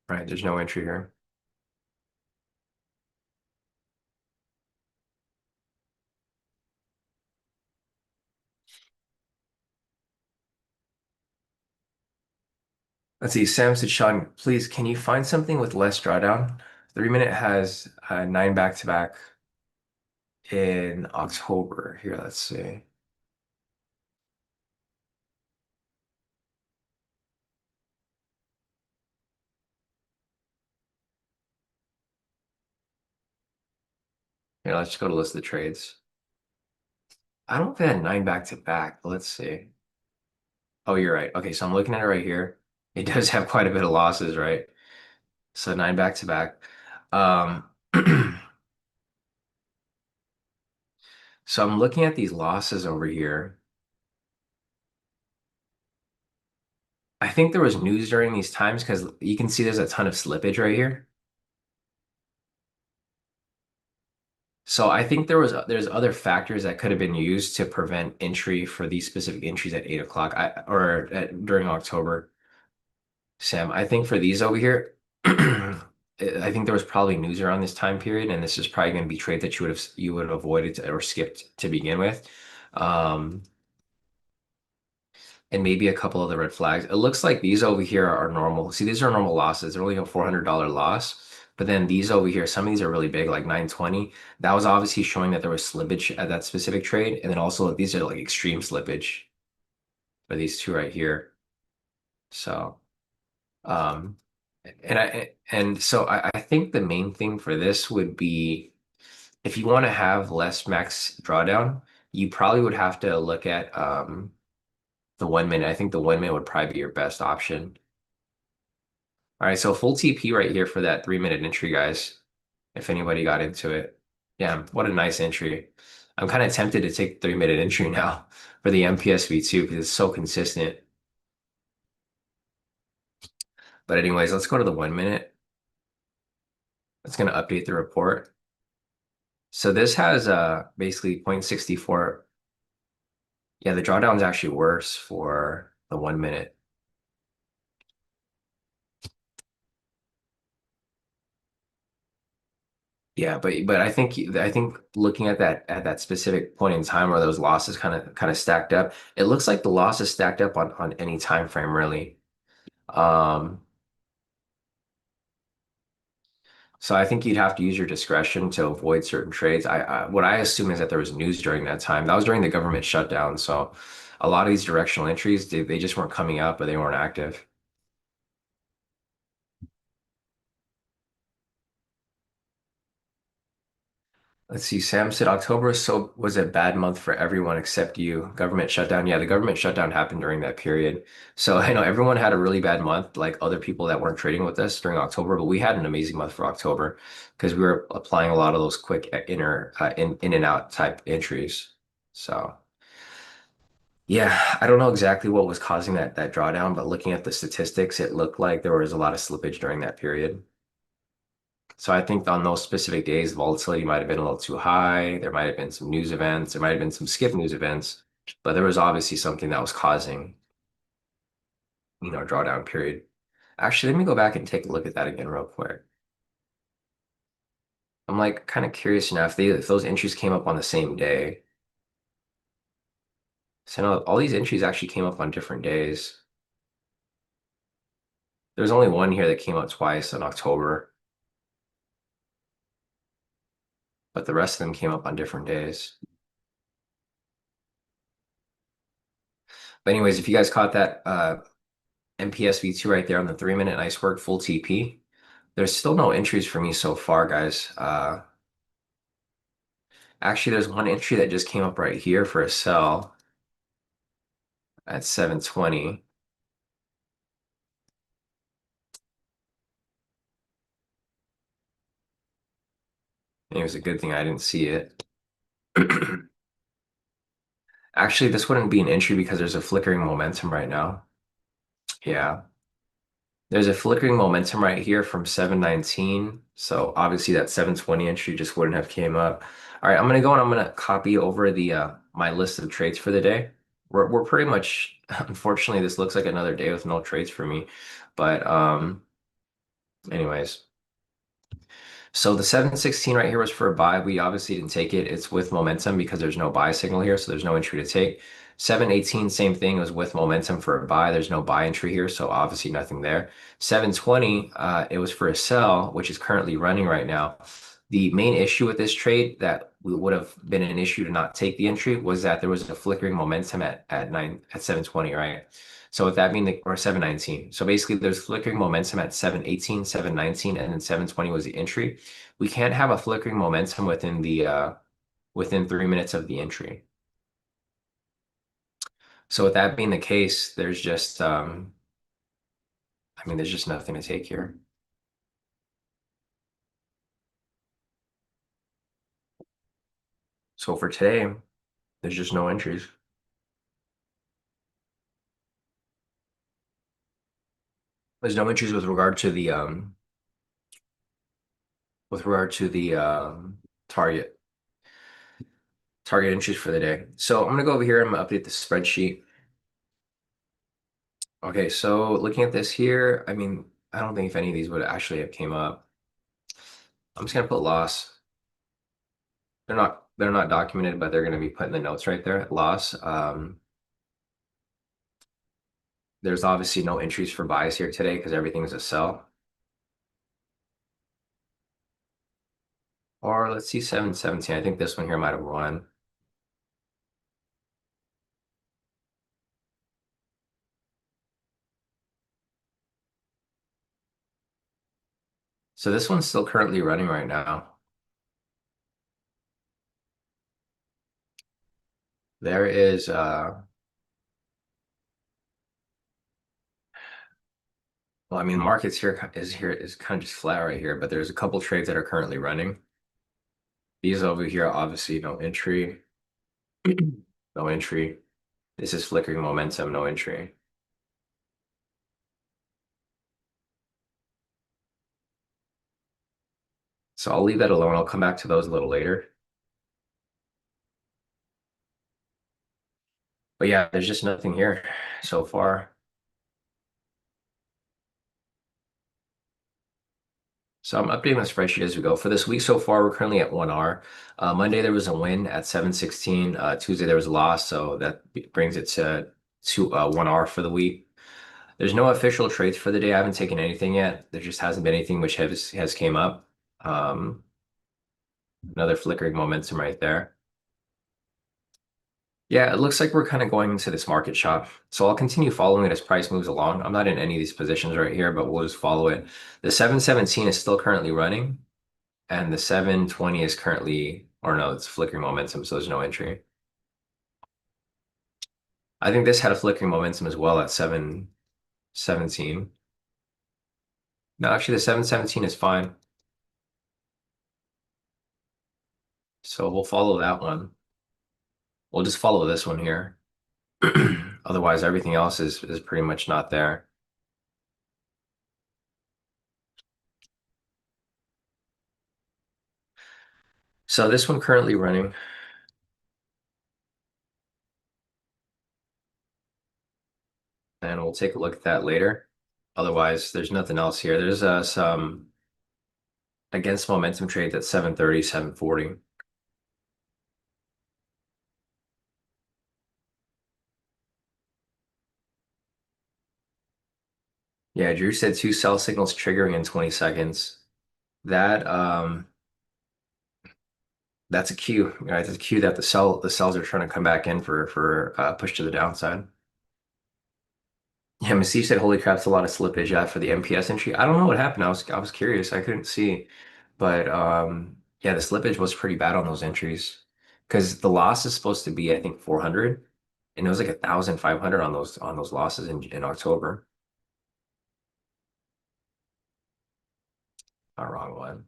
[SPEAKER 2] Right? There's no entry here. Let's see. Sam said, Sean, please, can you find something with less drawdown? 3 minute has nine back-to-back in October. Here, let's see. Here, let's just go to list of trades. I don't know if they had nine back-to-back, but let's see. Oh, you're right. Okay, so I'm looking at it right here. It does have quite a bit of losses, right? So nine back-to-back. Um, so I'm looking at these losses over here. I think there was news during these times because you can see there's a ton of slippage right here. So I think there's other factors that could have been used to prevent entry for these specific entries at 8 o'clock during October. Sam, I think for these over here, I think there was probably news around this time period, and this is probably going to be trade that you would have avoided or skipped to begin with. Um, and maybe a couple of the red flags. It looks like these over here are normal. See, these are normal losses. They're only a $400 loss. But then these over here, some of these are really big, like 920. That was obviously showing that there was slippage at that specific trade. And then also these are like extreme slippage for these two right here. So, um, and so I think the main thing for this would be if you want to have less max drawdown, you probably would have to look at the 1 minute. I think the 1 minute would probably be your best option. All right, so full TP right here for that 3 minute entry, guys. If anybody got into it. Yeah, what a nice entry. I'm kind of tempted to take 3 minute entry now for the MPSV too because it's so consistent. But anyways, let's go to the 1 minute. It's going to update the report. So this has basically 0.64. Yeah, the drawdown is actually worse for the 1 minute. Yeah, but I think looking at that specific point in time where those losses kind of stacked up, it looks like the losses stacked up on any time frame really. Um, so I think you'd have to use your discretion to avoid certain trades. What I assume is that there was news during that time. That was during the government shutdown, so a lot of these directional entries they just weren't coming up or they weren't active. Let's see. Sam said October so was a bad month for everyone except you. Government shutdown. Yeah, the government shutdown happened during that period. So I know everyone had a really bad month, like other people that weren't trading with us during October, but we had an amazing month for October because we were applying a lot of those quick in and out type entries. So yeah, I don't know exactly what was causing that drawdown, but looking at the statistics, it looked like there was a lot of slippage during that period. So I think on those specific days, volatility might have been a little too high. There might have been some news events. There might have been some skip news events, but there was obviously something that was causing, a drawdown period. Actually, let me go back and take a look at that again real quick. I'm like kind of curious now if those entries came up on the same day. So no, all these entries actually came up on different days. There's only one here that came up twice in October, but the rest of them came up on different days. But anyways, if you guys caught that MPSV2 right there on the 3 minute, nice work, full TP. There's still no entries for me so far, guys. Actually, there's one entry that just came up right here for a sell at 720. And it was a good thing I didn't see it. Actually, this wouldn't be an entry because there's a flickering momentum right now. Yeah. There's a flickering momentum right here from 719. So obviously that 720 entry just wouldn't have came up. All right, I'm gonna go and I'm gonna copy over the my list of trades for the day. We're pretty much unfortunately this looks like another day with no trades for me. But anyways. So the 716 right here was for a buy. We obviously didn't take it. It's with momentum because there's no buy signal here, so there's no entry to take. 718, same thing, it was with momentum for a buy. There's no buy entry here, so obviously nothing there. 720, it was for a sell, which is currently running right now. The main issue with this trade that would have been an issue to not take the entry was that there was a flickering momentum at 720, right? So with that mean or 719. So basically there's flickering momentum at 718, 719, and then 720 was the entry. We can't have a flickering momentum within 3 minutes of the entry. So with that being the case, there's just nothing to take here. So for today, there's just no entries. There's no entries with regard to the target entries for the day. So I'm gonna go over here. I'm gonna update the spreadsheet. Okay, so looking at this here, I don't think if any of these would actually have came up. I'm just gonna put loss. They're not documented, but they're gonna be put in the notes right there. Loss. There's obviously no entries for buys here today because everything's a sell. Or let's see, 717. I think this one here might have won. So this one's still currently running right now. There is well, markets here is kind of just flat right here, but there's a couple trades that are currently running. These over here, obviously, no entry, no entry. This is flickering momentum, no entry. So I'll leave that alone. I'll come back to those a little later. But yeah, there's just nothing here so far. So I'm updating my spreadsheet as we go. For this week so far, we're currently at 1R. Monday there was a win at 716. Tuesday there was a loss, so that brings it to 1R for the week. There's no official trades for the day. I haven't taken anything yet. There just hasn't been anything which has came up. Um, Another flickering momentum right there. Yeah, it looks like we're kind of going into this market shop. So I'll continue following it as price moves along. I'm not in any of these positions right here, but we'll just follow it. The 717 is still currently running, and the 720 is currently, or no, it's flickering momentum, so there's no entry. I think this had a flickering momentum as well at 717. No, actually, the 717 is fine. So we'll follow that one. We'll just follow this one here. Otherwise, everything else is pretty much not there. So this one currently running, and we'll take a look at that later. Otherwise, there's nothing else here. There's some against momentum trade at 730, 740. Yeah, Drew said two sell signals triggering in 20 seconds. That that's a cue, right? That's a cue that the cells are trying to come back in for push to the downside. Yeah, Steve said, "Holy crap, it's a lot of slippage." Yeah, for the MPS entry. I don't know what happened. I was curious. I couldn't see, but yeah, the slippage was pretty bad on those entries because the loss is supposed to be, I think, 400, and it was like 1,500 on those losses in October. Wrong one.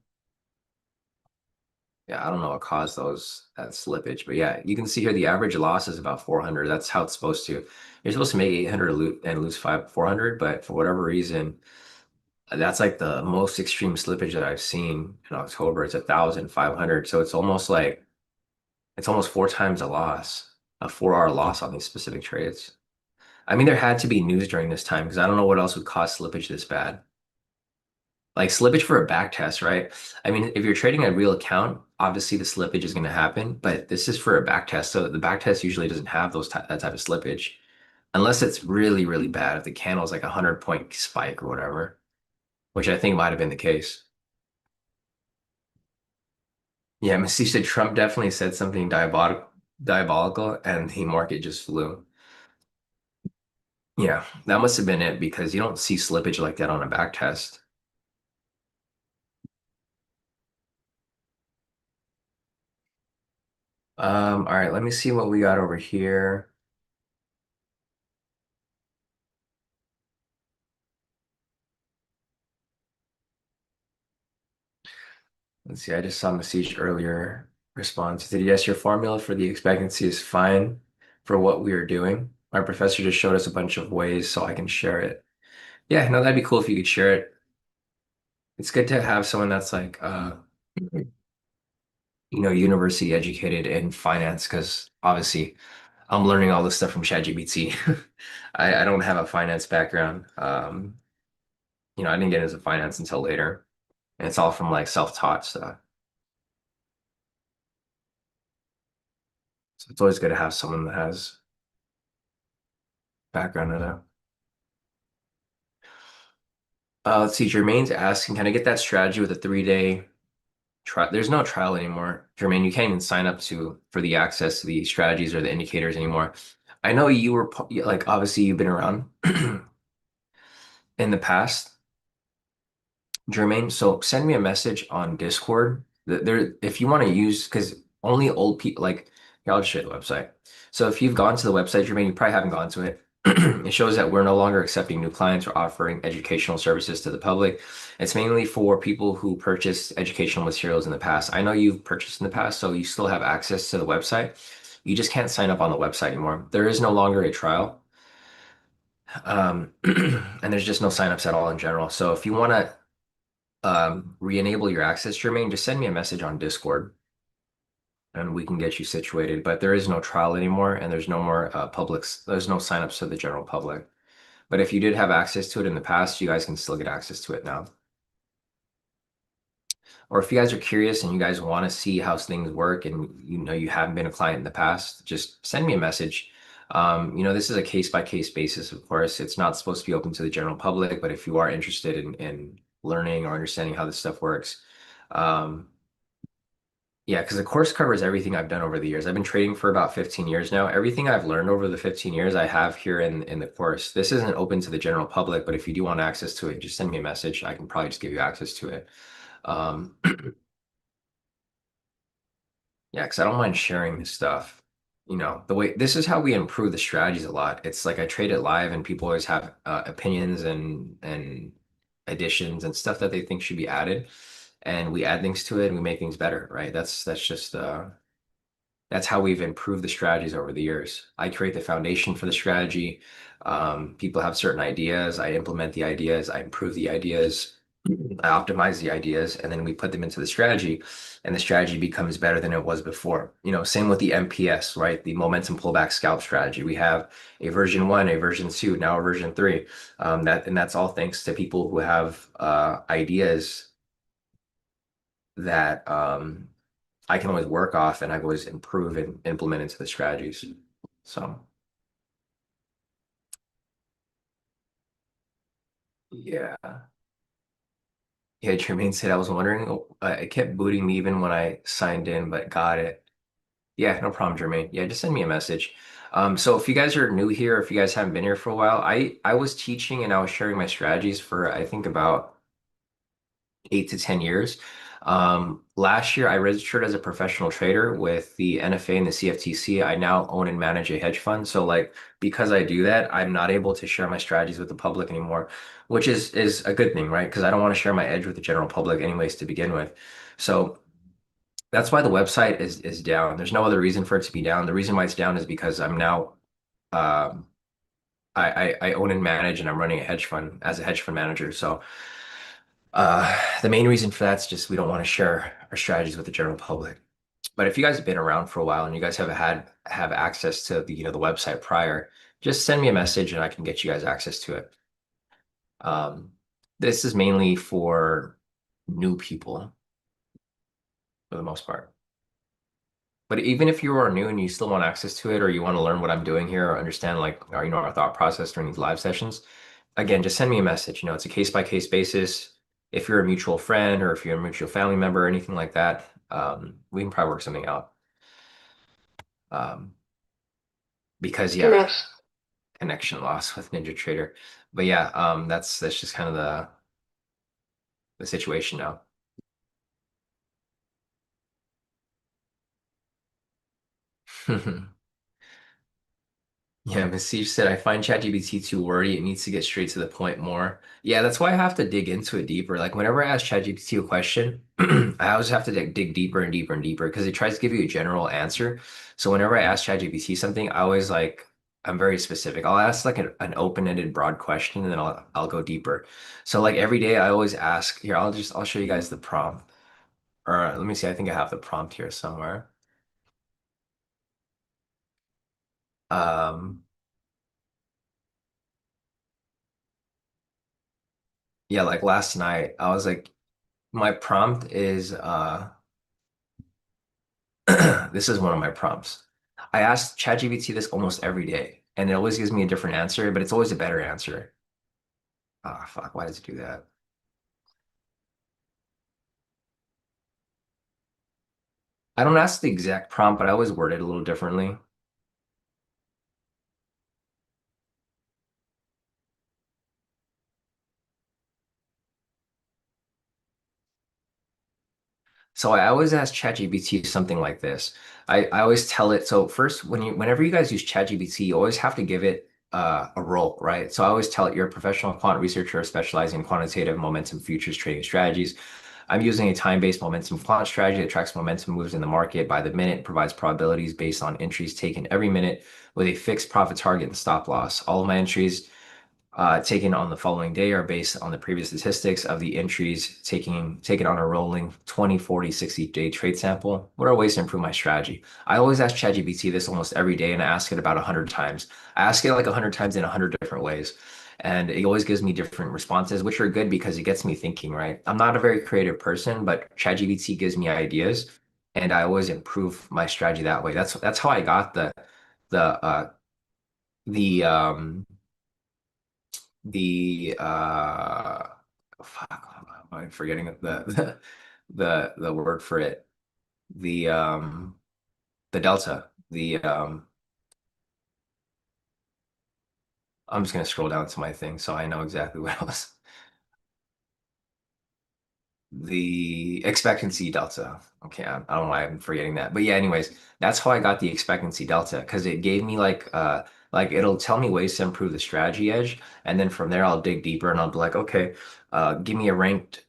[SPEAKER 2] Yeah, I don't know what caused that slippage, but yeah, you can see here the average loss is about 400. That's how it's supposed to. You're supposed to make 800 and lose 400, but for whatever reason, that's like the most extreme slippage that I've seen in October. It's 1,500. So it's almost four times a loss, a 4 hour loss on these specific trades. I mean, there had to be news during this time because I don't know what else would cause slippage this bad. Like slippage for a back test, right? I mean, if you're trading a real account, obviously the slippage is going to happen, but this is for a back test. So the back test usually doesn't have that type of slippage unless it's really, really bad. If the candle is like a 100-point spike or whatever, which I think might have been the case. Yeah, Messi said Trump definitely said something diabolical, and the market just flew. Yeah, that must have been it because you don't see slippage like that on a back test. All right, let me see what we got over here. Let's see, I just saw Message earlier response. Did yes, your formula for the expectancy is fine for what we are doing. My professor just showed us a bunch of ways so I can share it. Yeah, no, that'd be cool if you could share it. It's good to have someone that's like university educated in finance because obviously I'm learning all this stuff from ChatGPT. I don't have a finance background. I didn't get into finance until later, and it's all from like self-taught stuff. So it's always good to have someone that has background in it. Let's see. Jermaine's asking, can I get that strategy with a 3-day trial? There's no trial anymore, Jermaine. You can't even sign up for the access to the strategies or the indicators anymore. I know you were like obviously you've been around in the past. Jermaine, so send me a message on Discord. If you want to use, because only old people like, here, I'll just show you the website. So if you've gone to the website, Jermaine, you probably haven't gone to it. It shows that we're no longer accepting new clients or offering educational services to the public. It's mainly for people who purchased educational materials in the past. I know you've purchased in the past, so you still have access to the website. You just can't sign up on the website anymore. There is no longer a trial. And there's just no signups at all in general. So if you want to re-enable your access, Jermaine, just send me a message on Discord and we can get you situated. But there is no trial anymore and there's no more there's no signups to the general public. But if you did have access to it in the past, you guys can still get access to it now. or if you guys are curious and you guys want to see how things work and you haven't been a client in the past, just send me a message. This is a case by case basis, of course. It's not supposed to be open to the general public, but if you are interested in learning or understanding how this stuff works, um, yeah, because the course covers everything I've done over the years. I've been trading for about 15 years now. Everything I've learned over the 15 years I have here in the course. This isn't open to the general public, but if you do want access to it, just send me a message. I can probably just give you access to it. Um, yeah, because I don't mind sharing this stuff. The way this is how we improve the strategies a lot. It's like I trade it live, and people always have opinions and additions and stuff that they think should be added, and we add things to it and we make things better, right? That's just that's how we've improved the strategies over the years. I create the foundation for the strategy. People have certain ideas. I implement the ideas. I improve the ideas. I optimize the ideas, and then we put them into the strategy, and the strategy becomes better than it was before. Same with the MPS, right? The momentum pullback scalp strategy. We have a version 1, a version 2, now a version 3. That's all thanks to people who have ideas that I can always work off and I can always improve and implement into the strategies. So yeah. Yeah, Jermaine said I was wondering. It kept booting me even when I signed in, but got it. Yeah, no problem, Jermaine. Yeah, just send me a message. So if you guys are new here, if you guys haven't been here for a while, I was teaching and I was sharing my strategies for I think about 8 to 10 years. Last year, I registered as a professional trader with the NFA and the CFTC. I now own and manage a hedge fund. So, like, because I do that, I'm not able to share my strategies with the public anymore, which is a good thing, right? Because I don't want to share my edge with the general public, anyways, to begin with. So that's why the website is down. There's no other reason for it to be down. The reason why it's down is because I'm now um, I own and manage, and I'm running a hedge fund as a hedge fund manager. So. The main reason for that's just we don't want to share our strategies with the general public. But if you guys have been around for a while and you guys have access to the website prior, just send me a message and I can get you guys access to it. Um, this is mainly for new people for the most part. But even if you are new and you still want access to it, or you want to learn what I'm doing here, or understand our thought process during these live sessions, again, just send me a message. It's a case by case basis. If you're a mutual friend or if you're a mutual family member or anything like that, we can probably work something out. Um, because yeah, connection loss with Ninja Trader. But yeah, that's just kind of the situation now. Yeah, Miss Siege said, I find ChatGPT too wordy. It needs to get straight to the point more. Yeah, that's why I have to dig into it deeper. Like whenever I ask ChatGPT a question, I always have to dig deeper and deeper and deeper because it tries to give you a general answer. So whenever I ask ChatGPT something, I'm very specific. I'll ask like an open-ended broad question and then I'll go deeper. So like every day I always ask, here, I'll show you guys the prompt. Or let me see, I think I have the prompt here somewhere. Um, yeah, like last night, I was like, my prompt is this is one of my prompts. I ask ChatGPT this almost every day, and it always gives me a different answer, but it's always a better answer. Ah, fuck, why does it do that? I don't ask the exact prompt, but I always word it a little differently. So I always ask ChatGPT something like this. I always tell it. So first, whenever you guys use ChatGPT, you always have to give it a role, right? So I always tell it you're a professional quant researcher specializing in quantitative momentum futures trading strategies. I'm using a time-based momentum quant strategy that tracks momentum moves in the market by the minute, provides probabilities based on entries taken every minute with a fixed profit target and stop loss. All of my entries taken on the following day are based on the previous statistics of the entries taken on a rolling 20, 40, 60-day trade sample. What are ways to improve my strategy? I always ask ChatGPT this almost every day, and I ask it about 100 times. I ask it like 100 times in 100 different ways. And it always gives me different responses, which are good because it gets me thinking, right? I'm not a very creative person, but ChatGPT gives me ideas and I always improve my strategy that way. That's how I got the the um the fuck, I'm forgetting the word for it. The the delta. I'm just gonna scroll down to my thing so I know exactly what else. The expectancy delta. Okay, I don't know why I'm forgetting that. But yeah, anyways, that's how I got the expectancy delta because it gave me like it'll tell me ways to improve the strategy edge. And then from there I'll dig deeper and I'll be like, okay, give me a ranked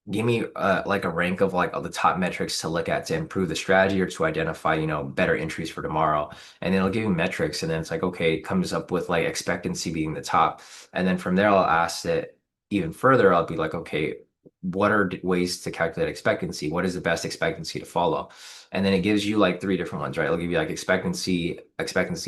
[SPEAKER 2] give me like a rank of like all the top metrics to look at to improve the strategy or to identify, better entries for tomorrow. And then it'll give you metrics, and then it's like, okay, it comes up with like expectancy being the top. And then from there, I'll ask it even further. I'll be like, okay, what are ways to calculate expectancy? What is the best expectancy to follow? And then it gives you like three different ones, right? It'll give you like expectancy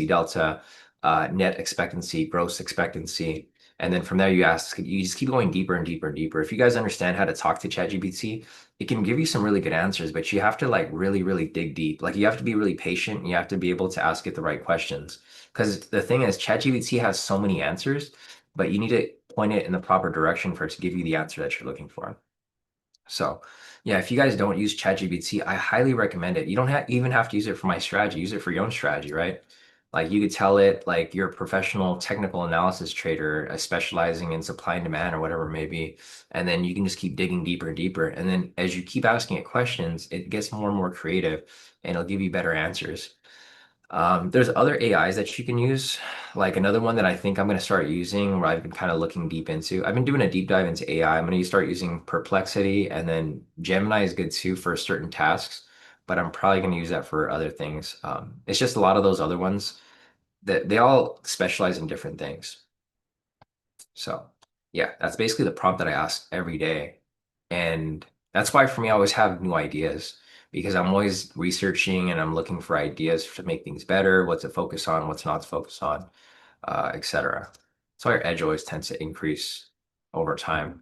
[SPEAKER 2] delta, net expectancy, gross expectancy. And then from there, you just keep going deeper and deeper and deeper. If you guys understand how to talk to ChatGPT, it can give you some really good answers, but you have to like really, really dig deep. Like you have to be really patient. And you have to be able to ask it the right questions. Because the thing is, ChatGPT has so many answers, but you need to point it in the proper direction for it to give you the answer that you're looking for. So, yeah, if you guys don't use ChatGPT, I highly recommend it. You don't even have to use it for my strategy. Use it for your own strategy, right? Like you could tell it like you're a professional technical analysis trader, specializing in supply and demand or whatever it may be. And then you can just keep digging deeper and deeper. And then as you keep asking it questions, it gets more and more creative and it'll give you better answers. There's other AIs that you can use. Like another one that I think I'm going to start using, where I've been kind of looking deep into. I've been doing a deep dive into AI. I'm going to start using Perplexity, and then Gemini is good too for certain tasks, but I'm probably going to use that for other things. It's just a lot of those other ones that they all specialize in different things. So yeah, that's basically the prompt that I ask every day. And that's why for me, I always have new ideas because I'm always researching and I'm looking for ideas to make things better, what to focus on, what's not to focus on, etc. So our edge always tends to increase over time.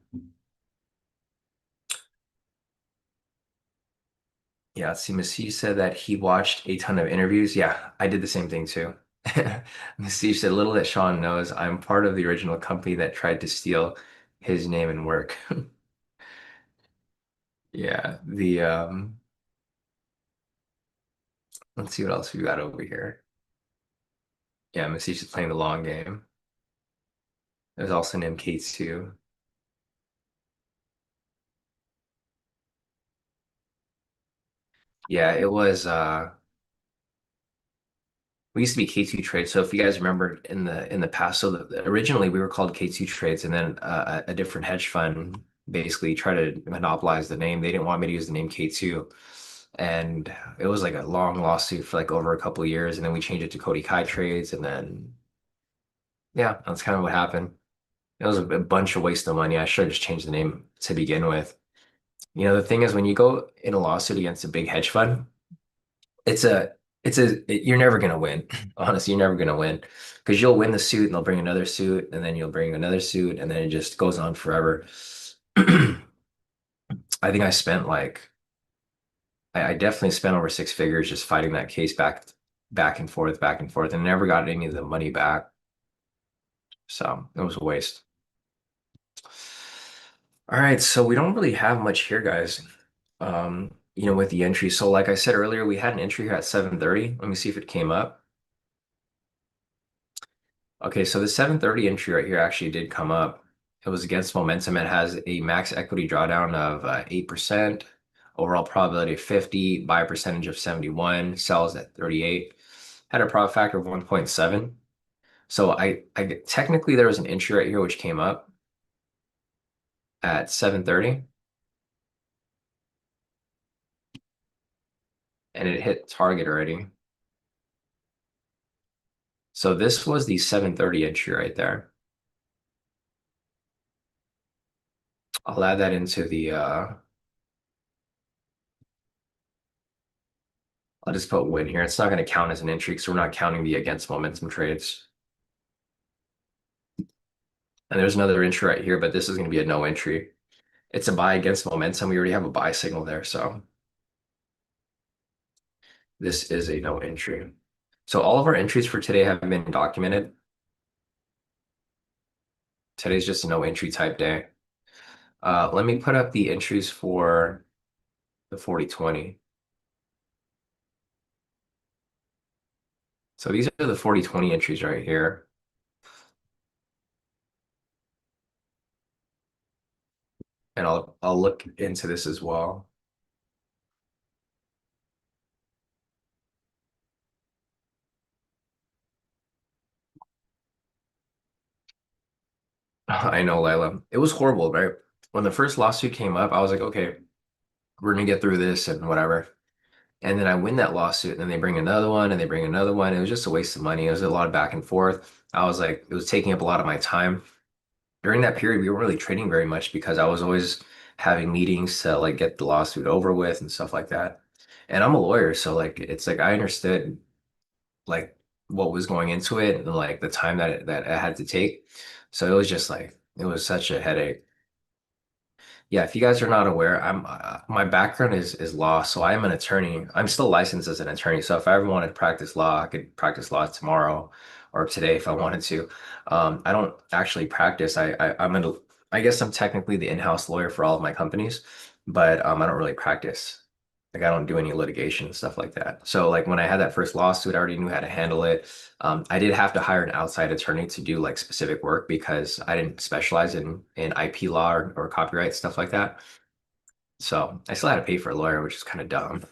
[SPEAKER 2] Yeah, see, Masih said that he watched a ton of interviews. Yeah, I did the same thing too. Masih said, little that Sean knows, I'm part of the original company that tried to steal his name and work. Yeah, let's see what else we got over here. Yeah, Masih's just playing the long game. There's also an MK2. Yeah, it was we used to be K2 trades. So if you guys remember in the past, so originally we were called K2 trades, and then a different hedge fund basically tried to monopolize the name. They didn't want me to use the name K2. And it was like a long lawsuit for like over a couple of years, and then we changed it to Cody Kai trades, and then yeah, that's kind of what happened. It was a bunch of waste of money. I should have just changed the name to begin with. The thing is, when you go in a lawsuit against a big hedge fund, it's a, you're never gonna win. Honestly, you're never gonna win because you'll win the suit and they'll bring another suit and then you'll bring another suit and then it just goes on forever. I think I spent like, I definitely spent over six figures just fighting that case back and forth, and never got any of the money back. So it was a waste. All right, so we don't really have much here, guys. With the entry. So like I said earlier, we had an entry here at 7:30. Let me see if it came up. Okay, so the 7:30 entry right here actually did come up. It was against momentum. It has a max equity drawdown of 8%, overall probability of 50, buy percentage of 71, sells at 38, had a profit factor of 1.7. So I technically there was an entry right here which came up at 7:30 and it hit target already. So this was the 7:30 entry right there. I'll add that into I'll just put win here. It's not going to count as an entry because we're not counting the against momentum trades. And there's another entry right here, but this is going to be a no entry. It's a buy against momentum. We already have a buy signal there, so this is a no entry. So all of our entries for today have been documented. Today's just a no entry type day. Let me put up the entries for the 40/20. So these are the 40/20 entries right here. And I'll look into this as well. I know, Layla. It was horrible, right? When the first lawsuit came up, I was like, okay, we're gonna get through this and whatever. And then I win that lawsuit, and then they bring another one, and they bring another one. It was just a waste of money. It was a lot of back and forth. I was like, it was taking up a lot of my time. During that period, we weren't really trading very much because I was always having meetings to like get the lawsuit over with and stuff like that. And I'm a lawyer, so like it's like I understood like what was going into it and like the time that it had to take. So it was just like it was such a headache. Yeah, if you guys are not aware, I'm my background is law, so I am an attorney. I'm still licensed as an attorney. So if I ever wanted to practice law, I could practice law tomorrow or today if I wanted to. I don't actually practice. I guess I'm technically the in-house lawyer for all of my companies, but I don't really practice. Like I don't do any litigation and stuff like that. So like when I had that first lawsuit, I already knew how to handle it. I did have to hire an outside attorney to do like specific work because I didn't specialize in IP law or copyright stuff like that. So I still had to pay for a lawyer, which is kind of dumb.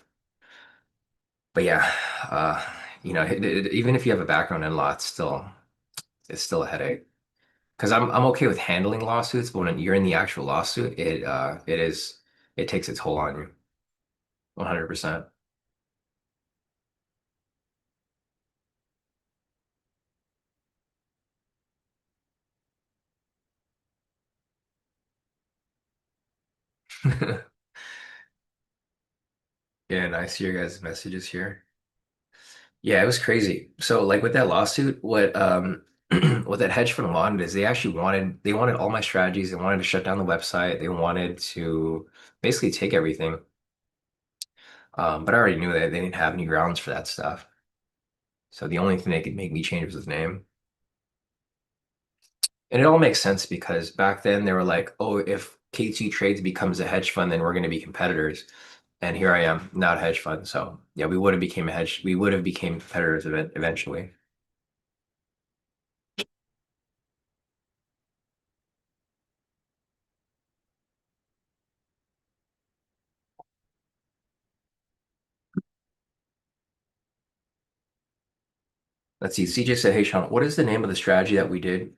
[SPEAKER 2] But yeah, uh, even if you have a background in law, it's still a headache. Because I'm okay with handling lawsuits, but when you're in the actual lawsuit, it takes its toll on you 100%. Yeah, and I see your guys' messages here. Yeah, it was crazy. So like with that lawsuit, what what that hedge fund wanted is they wanted all my strategies, they wanted to shut down the website, they wanted to basically take everything. But I already knew that they didn't have any grounds for that stuff. So the only thing they could make me change was his name. And it all makes sense because back then they were like, oh, if KT Trades becomes a hedge fund, then we're going to be competitors. And here I am, not a hedge fund. So yeah, we would have became competitors eventually. Let's see. CJ said, hey, Sean, what is the name of the strategy that we did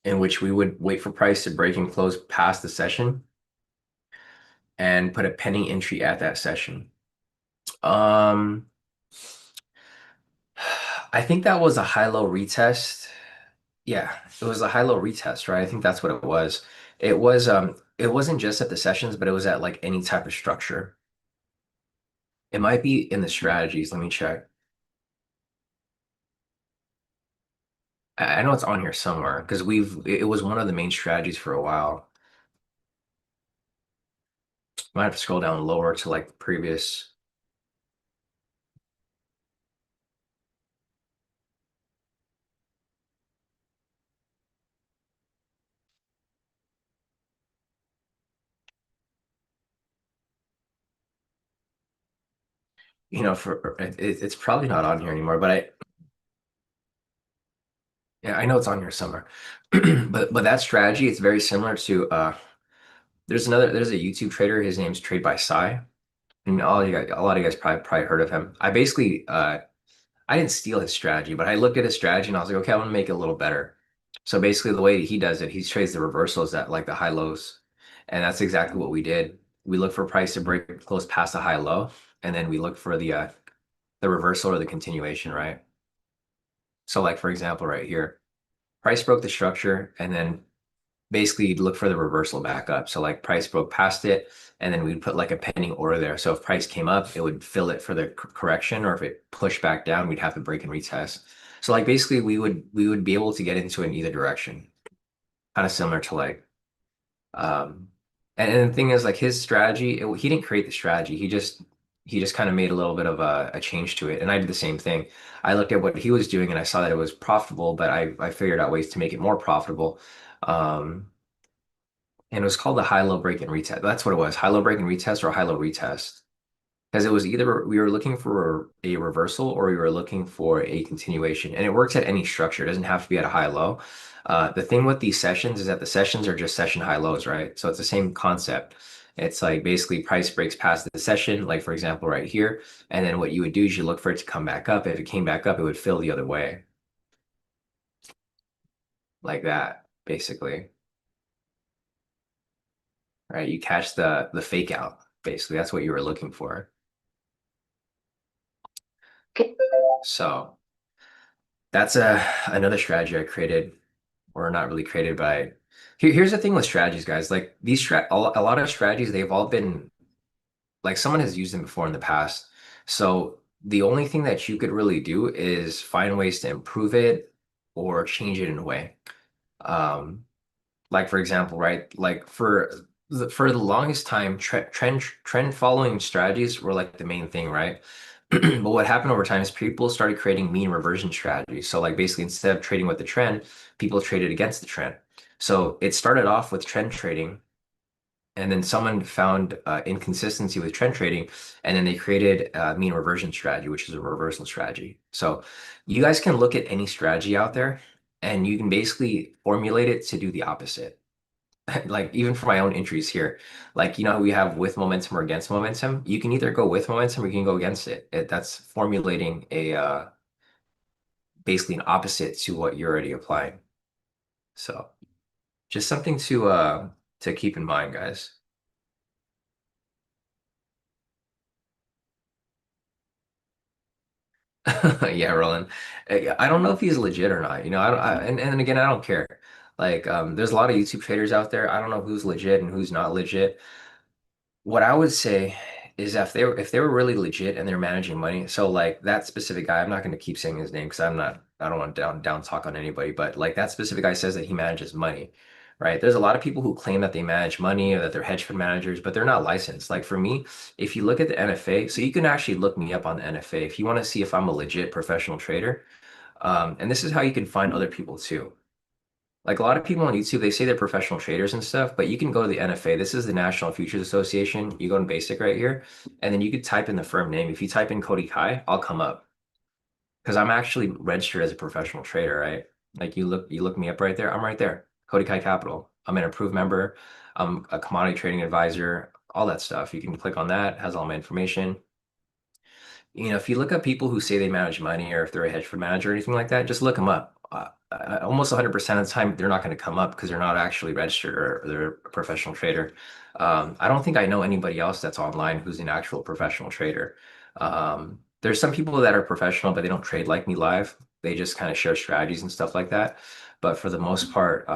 [SPEAKER 2] in which we would wait for price to break and close past the session and put a penny entry at that session? Um, I think that was a high-low retest. Yeah, it was a high-low retest, right? I think that's what it was. It wasn't just at the sessions, but it was at like any type of structure. It might be in the strategies. Let me check. I know it's on here somewhere because it was one of the main strategies for a while. Might have to scroll down lower to like the previous. It's probably not on here anymore, but yeah, I know it's on here somewhere. But that strategy, it's very similar to there's a YouTube trader, his name's Trade by Sai. And a lot of you guys probably heard of him. I didn't steal his strategy, but I looked at his strategy and I was like, okay, I want to make it a little better. So basically the way he does it, he trades the reversals at like the high lows. And that's exactly what we did. We look for price to break close past the high low, and then we look for the reversal or the continuation, right? So like for example, right here, price broke the structure and then basically you'd look for the reversal back up. So like price broke past it, and then we'd put like a pending order there. So if price came up, it would fill it for the correction, or if it pushed back down, we'd have to break and retest. So like basically we would be able to get into it in either direction. kind of similar to like um and the thing is like his strategy, he didn't create the strategy. He just kind of made a little bit of a change to it. And I did the same thing. I looked at what he was doing and I saw that it was profitable, but I figured out ways to make it more profitable. Um and it was called the high-low break and retest. That's what it was, high-low break and retest or high-low retest. Because it was either we were looking for a reversal or we were looking for a continuation. And it works at any structure. It doesn't have to be at a high low. The thing with these sessions is that the sessions are just session high lows, right? So it's the same concept. It's like basically price breaks past the session, like for example, right here. And then what you would do is you look for it to come back up. If it came back up, it would fill the other way, like that, basically. Right? You catch the fake out, basically. That's what you were looking for. So that's another strategy I created, or not really created, but here's the thing with strategies, guys. Like a lot of strategies, they've all been like someone has used them before in the past. So the only thing that you could really do is find ways to improve it or change it in a way. Um, like for example, right? Like for the longest time, trend following strategies were like the main thing, right? But what happened over time is people started creating mean reversion strategies. So like basically instead of trading with the trend, people traded against the trend. So it started off with trend trading, and then someone found inconsistency with trend trading, and then they created a mean reversion strategy, which is a reversal strategy. So you guys can look at any strategy out there, and you can basically formulate it to do the opposite. Like even for my own entries here, like you know we have with momentum or against momentum. You can either go with momentum or you can go against it. That's formulating a basically an opposite to what you're already applying. So just something to keep in mind, guys. Yeah, Roland. I don't know if he's legit or not. You know, I don't. And again, I don't care. Like, there's a lot of YouTube traders out there. I don't know who's legit and who's not legit. What I would say is if they were really legit and they're managing money, so like that specific guy, I'm not going to keep saying his name because I don't want to down talk on anybody, but like that specific guy says that he manages money, right? There's a lot of people who claim that they manage money or that they're hedge fund managers, but they're not licensed. Like for me, if you look at the NFA, so you can actually look me up on the NFA if you want to see if I'm a legit professional trader. And this is how you can find other people too. Like a lot of people on YouTube, they say they're professional traders and stuff, but you can go to the NFA. This is the National Futures Association. You go in basic right here, and then you could type in the firm name. If you type in Cody Kai, I'll come up because I'm actually registered as a professional trader, right? Like you look me up right there. I'm right there. Cody Kai Capital. I'm an approved member. I'm a commodity trading advisor, all that stuff. You can click on that, has all my information. You know, if you look up people who say they manage money or if they're a hedge fund manager or anything like that, just look them up. Almost 100% of the time, they're not going to come up because they're not actually registered or they're a professional trader. I don't think I know anybody else that's online who's an actual professional trader. There's some people that are professional, but they don't trade like me live. They just kind of share strategies and stuff like that. But for the most part,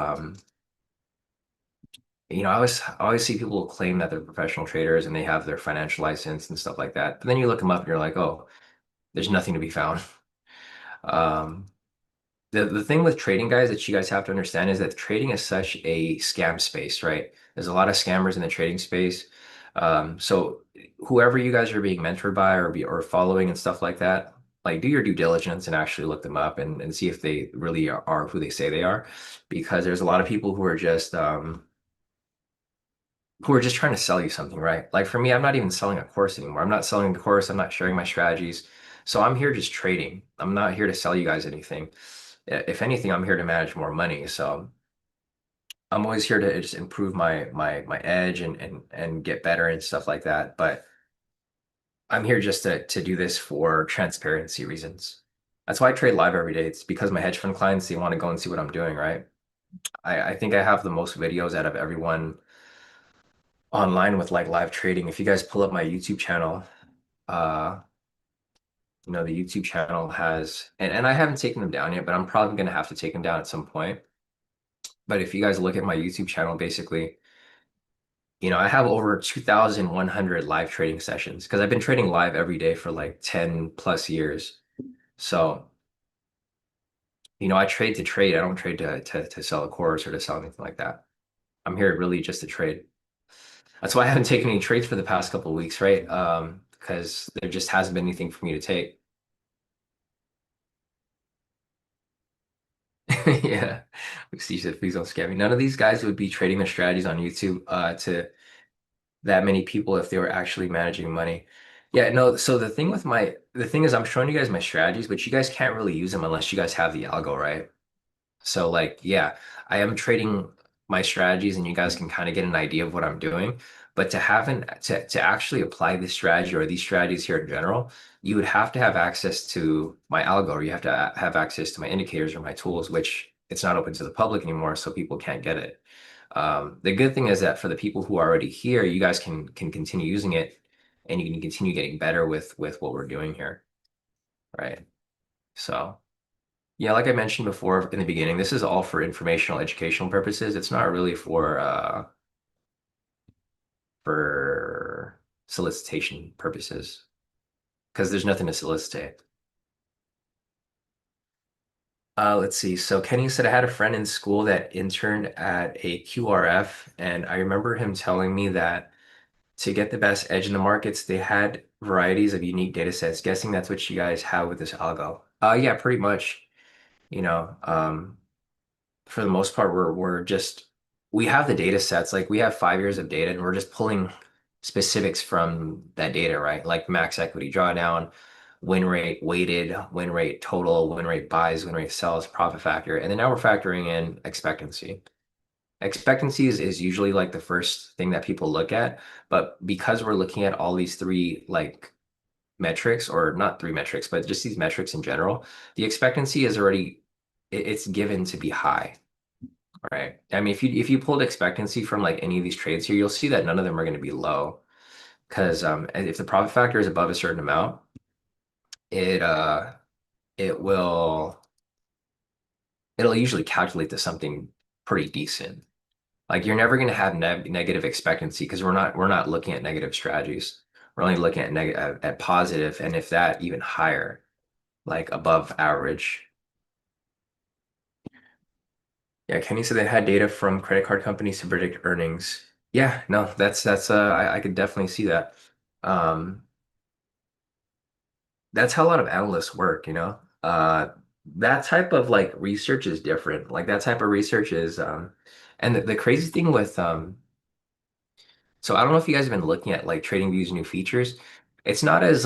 [SPEAKER 2] you know, I always see people claim that they're professional traders and they have their financial license and stuff like that. But then you look them up and you're like, oh, there's nothing to be found. Um, the thing with trading, guys, that you guys have to understand is that trading is such a scam space, right? There's a lot of scammers in the trading space. So whoever you guys are being mentored by or following and stuff like that, like do your due diligence and actually look them up and see if they really are who they say they are, because there's a lot of people who are just trying to sell you something, right? Like for me, I'm not even selling a course anymore. I'm not selling the course. I'm not sharing my strategies. So I'm here just trading. I'm not here to sell you guys anything. If anything, I'm here to manage more money. So I'm always here to just improve my edge and get better and stuff like that. But I'm here just to do this for transparency reasons. That's why I trade live every day. It's because my hedge fund clients, they want to go and see what I'm doing, right? I think I have the most videos out of everyone online with like live trading. If you guys pull up my YouTube channel, uh, you know, the YouTube channel has, and I haven't taken them down yet, but I'm probably gonna have to take them down at some point. But if you guys look at my YouTube channel, basically, you know, I have over 2,100 live trading sessions because I've been trading live every day for like 10 plus years. So I trade to trade. I don't trade to sell a course or to sell anything like that. I'm here really just to trade. That's why I haven't taken any trades for the past couple of weeks, right? Because there just hasn't been anything for me to take. Yeah. Steve said, please don't scam me. None of these guys would be trading their strategies on YouTube to that many people if they were actually managing money. Yeah, no, so the thing is I'm showing you guys my strategies, but you guys can't really use them unless you guys have the algo, right? So like, yeah, I am trading my strategies and you guys can kind of get an idea of what I'm doing. But to actually apply this strategy or these strategies here in general, you would have to have access to my algo or you have to have access to my indicators or my tools, which it's not open to the public anymore, so people can't get it. The good thing is that for the people who are already here, you guys can continue using it and you can continue getting better with what we're doing here, right? So. Yeah, like I mentioned before in the beginning, this is all for informational, educational purposes. It's not really for solicitation purposes because there's nothing to solicitate. Let's see. So Kenny said I had a friend in school that interned at a QRF, and I remember him telling me that to get the best edge in the markets, they had varieties of unique data sets. Guessing that's what you guys have with this algo. Yeah, pretty much. You know, for the most part, we're just we have the data sets, like we have 5 years of data, and we're just pulling specifics from that data, right? Like max equity drawdown, win rate, weighted, win rate total, win rate buys, win rate sells, profit factor, and then now we're factoring in expectancy. Expectancy is usually like the first thing that people look at, but because we're looking at all these three like metrics, or not three metrics, but just these metrics in general, the expectancy is already it's given to be high. Right. I mean, if you pulled expectancy from like any of these trades here, you'll see that none of them are going to be low because if the profit factor is above a certain amount, it uh it will it'll usually calculate to something pretty decent. Like you're never going to have negative expectancy because we're not looking at negative strategies. We're only looking at negative at positive, and if that even higher, like above average. Yeah, Kenny said they had data from credit card companies to predict earnings. Yeah, no, I could definitely see that. Um, that's how a lot of analysts work, you know. That type of like research is different. Like that type of research is and the crazy thing with so I don't know if you guys have been looking at like trading views new features. It's not as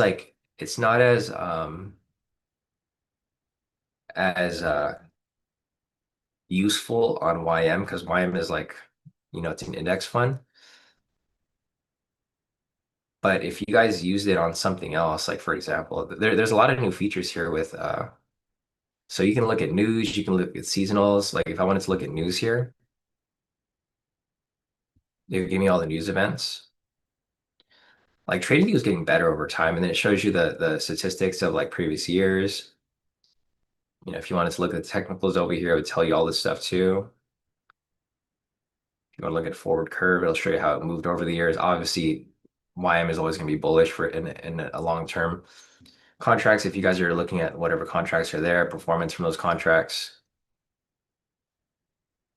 [SPEAKER 2] useful on YM because YM is like, it's an index fund. But if you guys used it on something else, like for example, there's a lot of new features here with so you can look at news, you can look at seasonals. Like if I wanted to look at news here, they would give me all the news events. Like TradingView is getting better over time, and then it shows you the statistics of like previous years. If you wanted to look at the technicals over here, it would tell you all this stuff too. If you want to look at forward curve, it'll show you how it moved over the years. Obviously, YM is always going to be bullish for in a long term. Contracts, if you guys are looking at whatever contracts are there, performance from those contracts.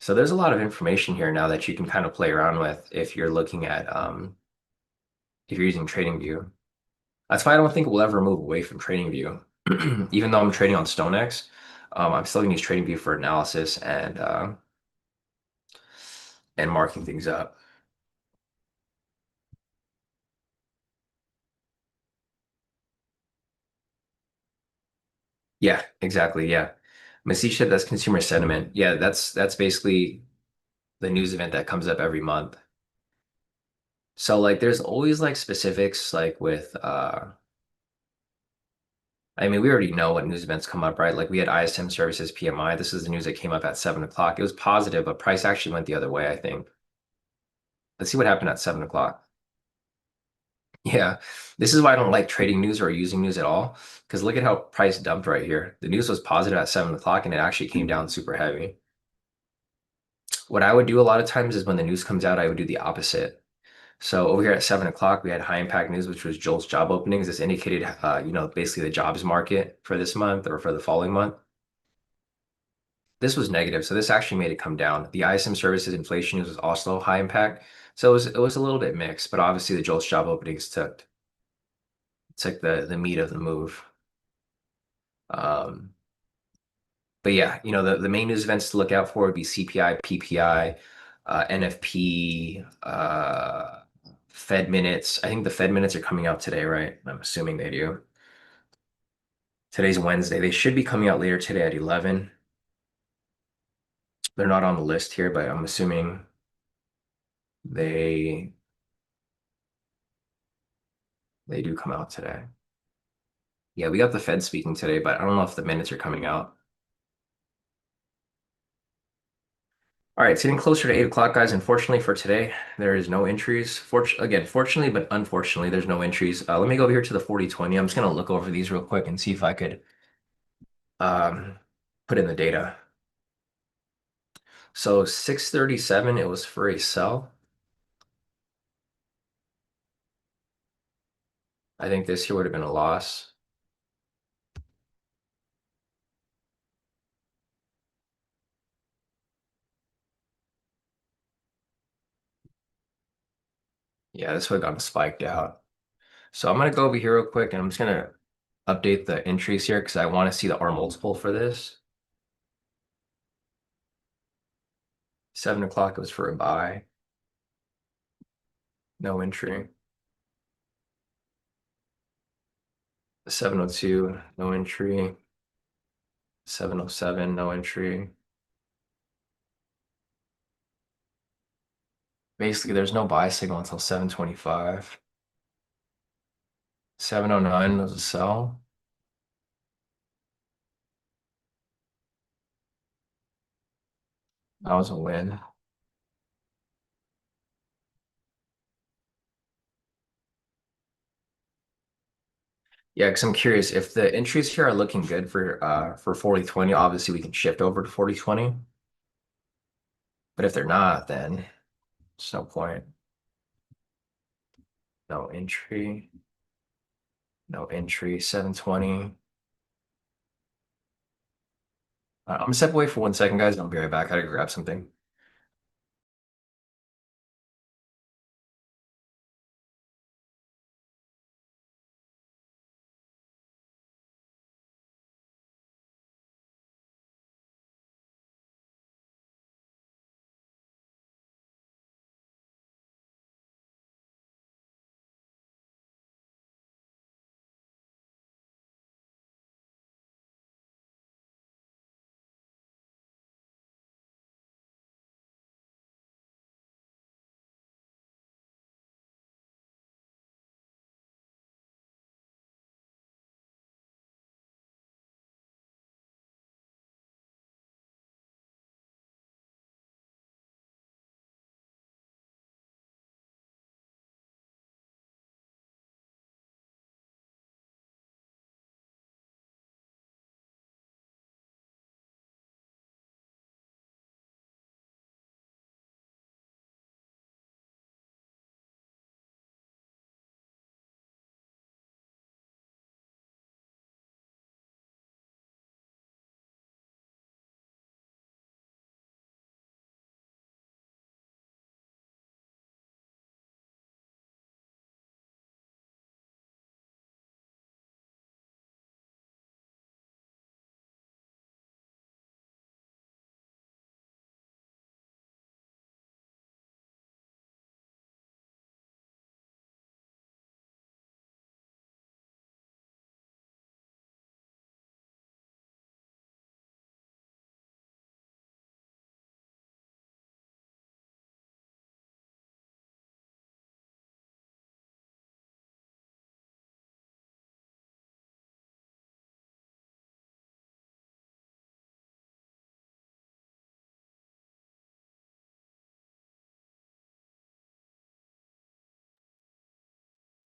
[SPEAKER 2] So there's a lot of information here now that you can kind of play around with if you're looking at if you're using TradingView. That's why I don't think we'll ever move away from TradingView. Even though I'm trading on StoneX, I'm still gonna use TradingView for analysis and marking things up. Yeah, exactly. Yeah. Masih said that's consumer sentiment. Yeah, that's basically the news event that comes up every month. So like there's always like specifics like with I mean we already know what news events come up, right? Like we had ISM services PMI. This is the news that came up at 7 o'clock. It was positive, but price actually went the other way, I think. Let's see what happened at 7 o'clock. Yeah, this is why I don't like trading news or using news at all. Because look at how price dumped right here. The news was positive at 7 o'clock and it actually came down super heavy. What I would do a lot of times is when the news comes out, I would do the opposite. So over here at 7 o'clock, we had high impact news, which was JOLTS job openings. This indicated, basically the jobs market for this month or for the following month. This was negative, so this actually made it come down. The ISM services inflation was also high impact, so it was a little bit mixed, but obviously the JOLTS job openings took the meat of the move. Um, but yeah, the main news events to look out for would be CPI, PPI, NFP, Fed minutes. I think the Fed minutes are coming out today, right? I'm assuming they do. Today's Wednesday. They should be coming out later today at 11. They're not on the list here, but I'm assuming they they do come out today. Yeah, we got the Fed speaking today, but I don't know if the minutes are coming out. All right, it's getting closer to 8 o'clock, guys. Unfortunately for today, there is no entries. Fortunately, but unfortunately, there's no entries. Let me go over here to the 40/20. I'm just gonna look over these real quick and see if I could um, put in the data. So 637, it was for a sell. I think this here would have been a loss. Yeah, this would have gotten spiked out. So I'm gonna go over here real quick and I'm just gonna update the entries here because I want to see the R multiple for this. 7 o'clock, it was for a buy. No entry. 7:02, no entry. 7:07, no entry. Basically, there's no buy signal until 7:25. 7:09 was a sell. That was a win. Yeah, because I'm curious if the entries here are looking good for 40/20, obviously we can shift over to 40/20. But if they're not, then there's no point. No entry, no entry, 7:20. I'm gonna step away for 1 second, guys, and I'll be right back. I gotta grab something.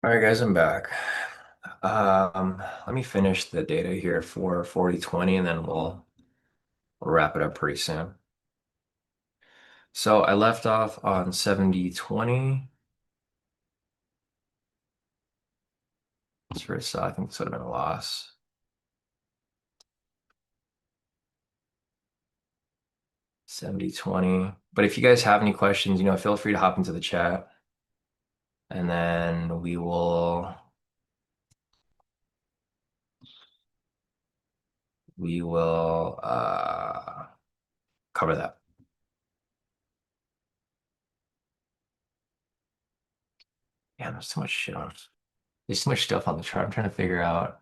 [SPEAKER 2] All right, guys, I'm back. Let me finish the data here for 40/20 and then we'll wrap it up pretty soon. So I left off on 70/20. So I think this would have been a loss. 70.20. But if you guys have any questions, feel free to hop into the chat and then we will cover that. Yeah, there's too much shit on. There's too much stuff on the chart. I'm trying to figure out.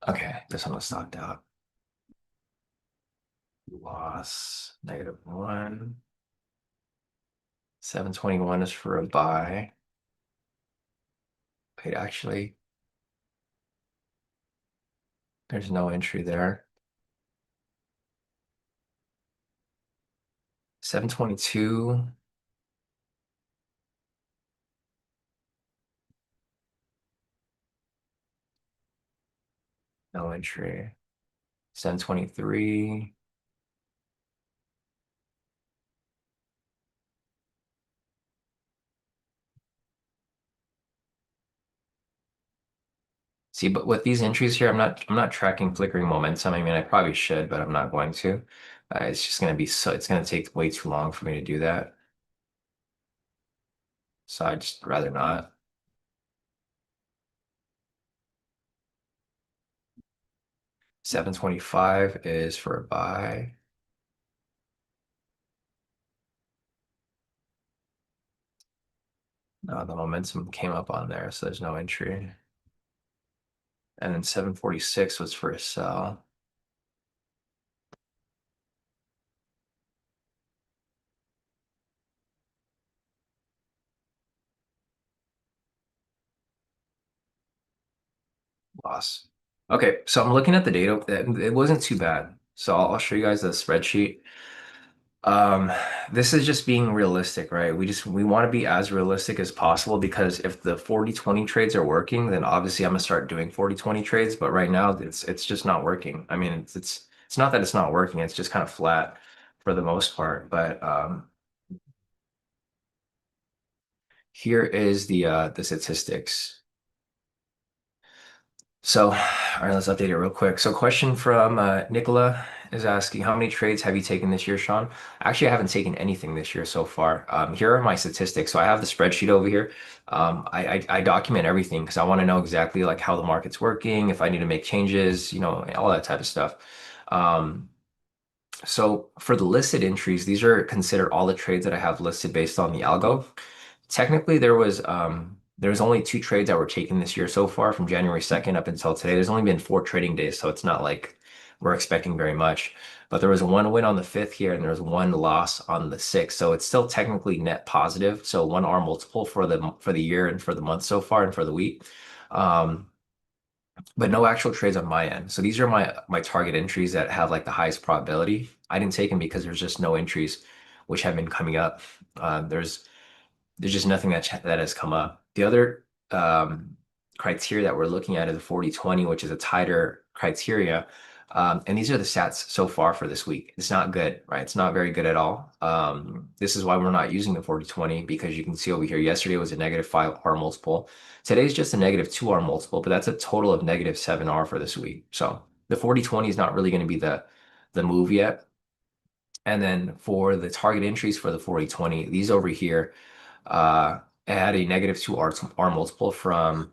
[SPEAKER 2] Okay, this one was stocked out. Loss -1. 721 is for a buy. Wait, actually, there's no entry there. 722. No entry. 723. See, but with these entries here, I'm not tracking flickering momentum. I mean, I probably should, but I'm not going to. It's just gonna be it's gonna take way too long for me to do that. So I'd just rather not. 725 is for a buy. No, the momentum came up on there, so there's no entry. And then 746 was for a sell. Loss. Okay, so I'm looking at the data. It wasn't too bad. So I'll show you guys the spreadsheet. Um, this is just being realistic, right? We want to be as realistic as possible because if the 40-20 trades are working, then obviously I'm gonna start doing 40-20 trades. But right now it's just not working. I mean, it's not that it's not working, it's just kind of flat for the most part. But here is the statistics. So, all right, let's update it real quick. So, question from Nicola is asking, how many trades have you taken this year, Sean? Actually, I haven't taken anything this year so far. Here are my statistics. So, I have the spreadsheet over here. I document everything because I want to know exactly like how the market's working, if I need to make changes, all that type of stuff. Um, so, for the listed entries, these are considered all the trades that I have listed based on the algo. Technically, there was only 2 trades that were taken this year so far from January 2nd up until today. There's only been 4 trading days, so it's not like we're expecting very much. But there was one win on the 5th here, and there was one loss on the 6th. So it's still technically net positive. So 1 R multiple for the year and for the month so far and for the week. Um, but no actual trades on my end. So these are my target entries that have like the highest probability. I didn't take them because there's just no entries which have been coming up. There's just nothing that has come up. The other criteria that we're looking at is the 40-20, which is a tighter criteria. And these are the stats so far for this week. It's not good, right? It's not very good at all. This is why we're not using the 40-20 because you can see over here, yesterday was a -5 R multiple. Today's just a -2 R multiple, but that's a total of -7 R for this week. So the 40-20 is not really going to be the move yet. And then for the target entries for the 40-20, these over here, it had a -2 R multiple from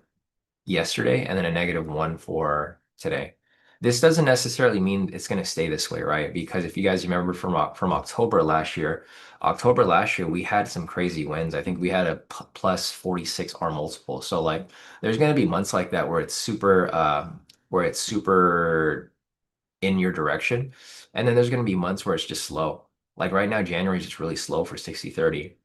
[SPEAKER 2] yesterday and then a -1 for today. This doesn't necessarily mean it's going to stay this way, right? Because if you guys remember from October last year, we had some crazy wins. I think we had a plus 46 R multiple. So like, there's going to be months like that where it's super in your direction, and then there's going to be months where it's just slow. Like right now, January is just really slow for 60/30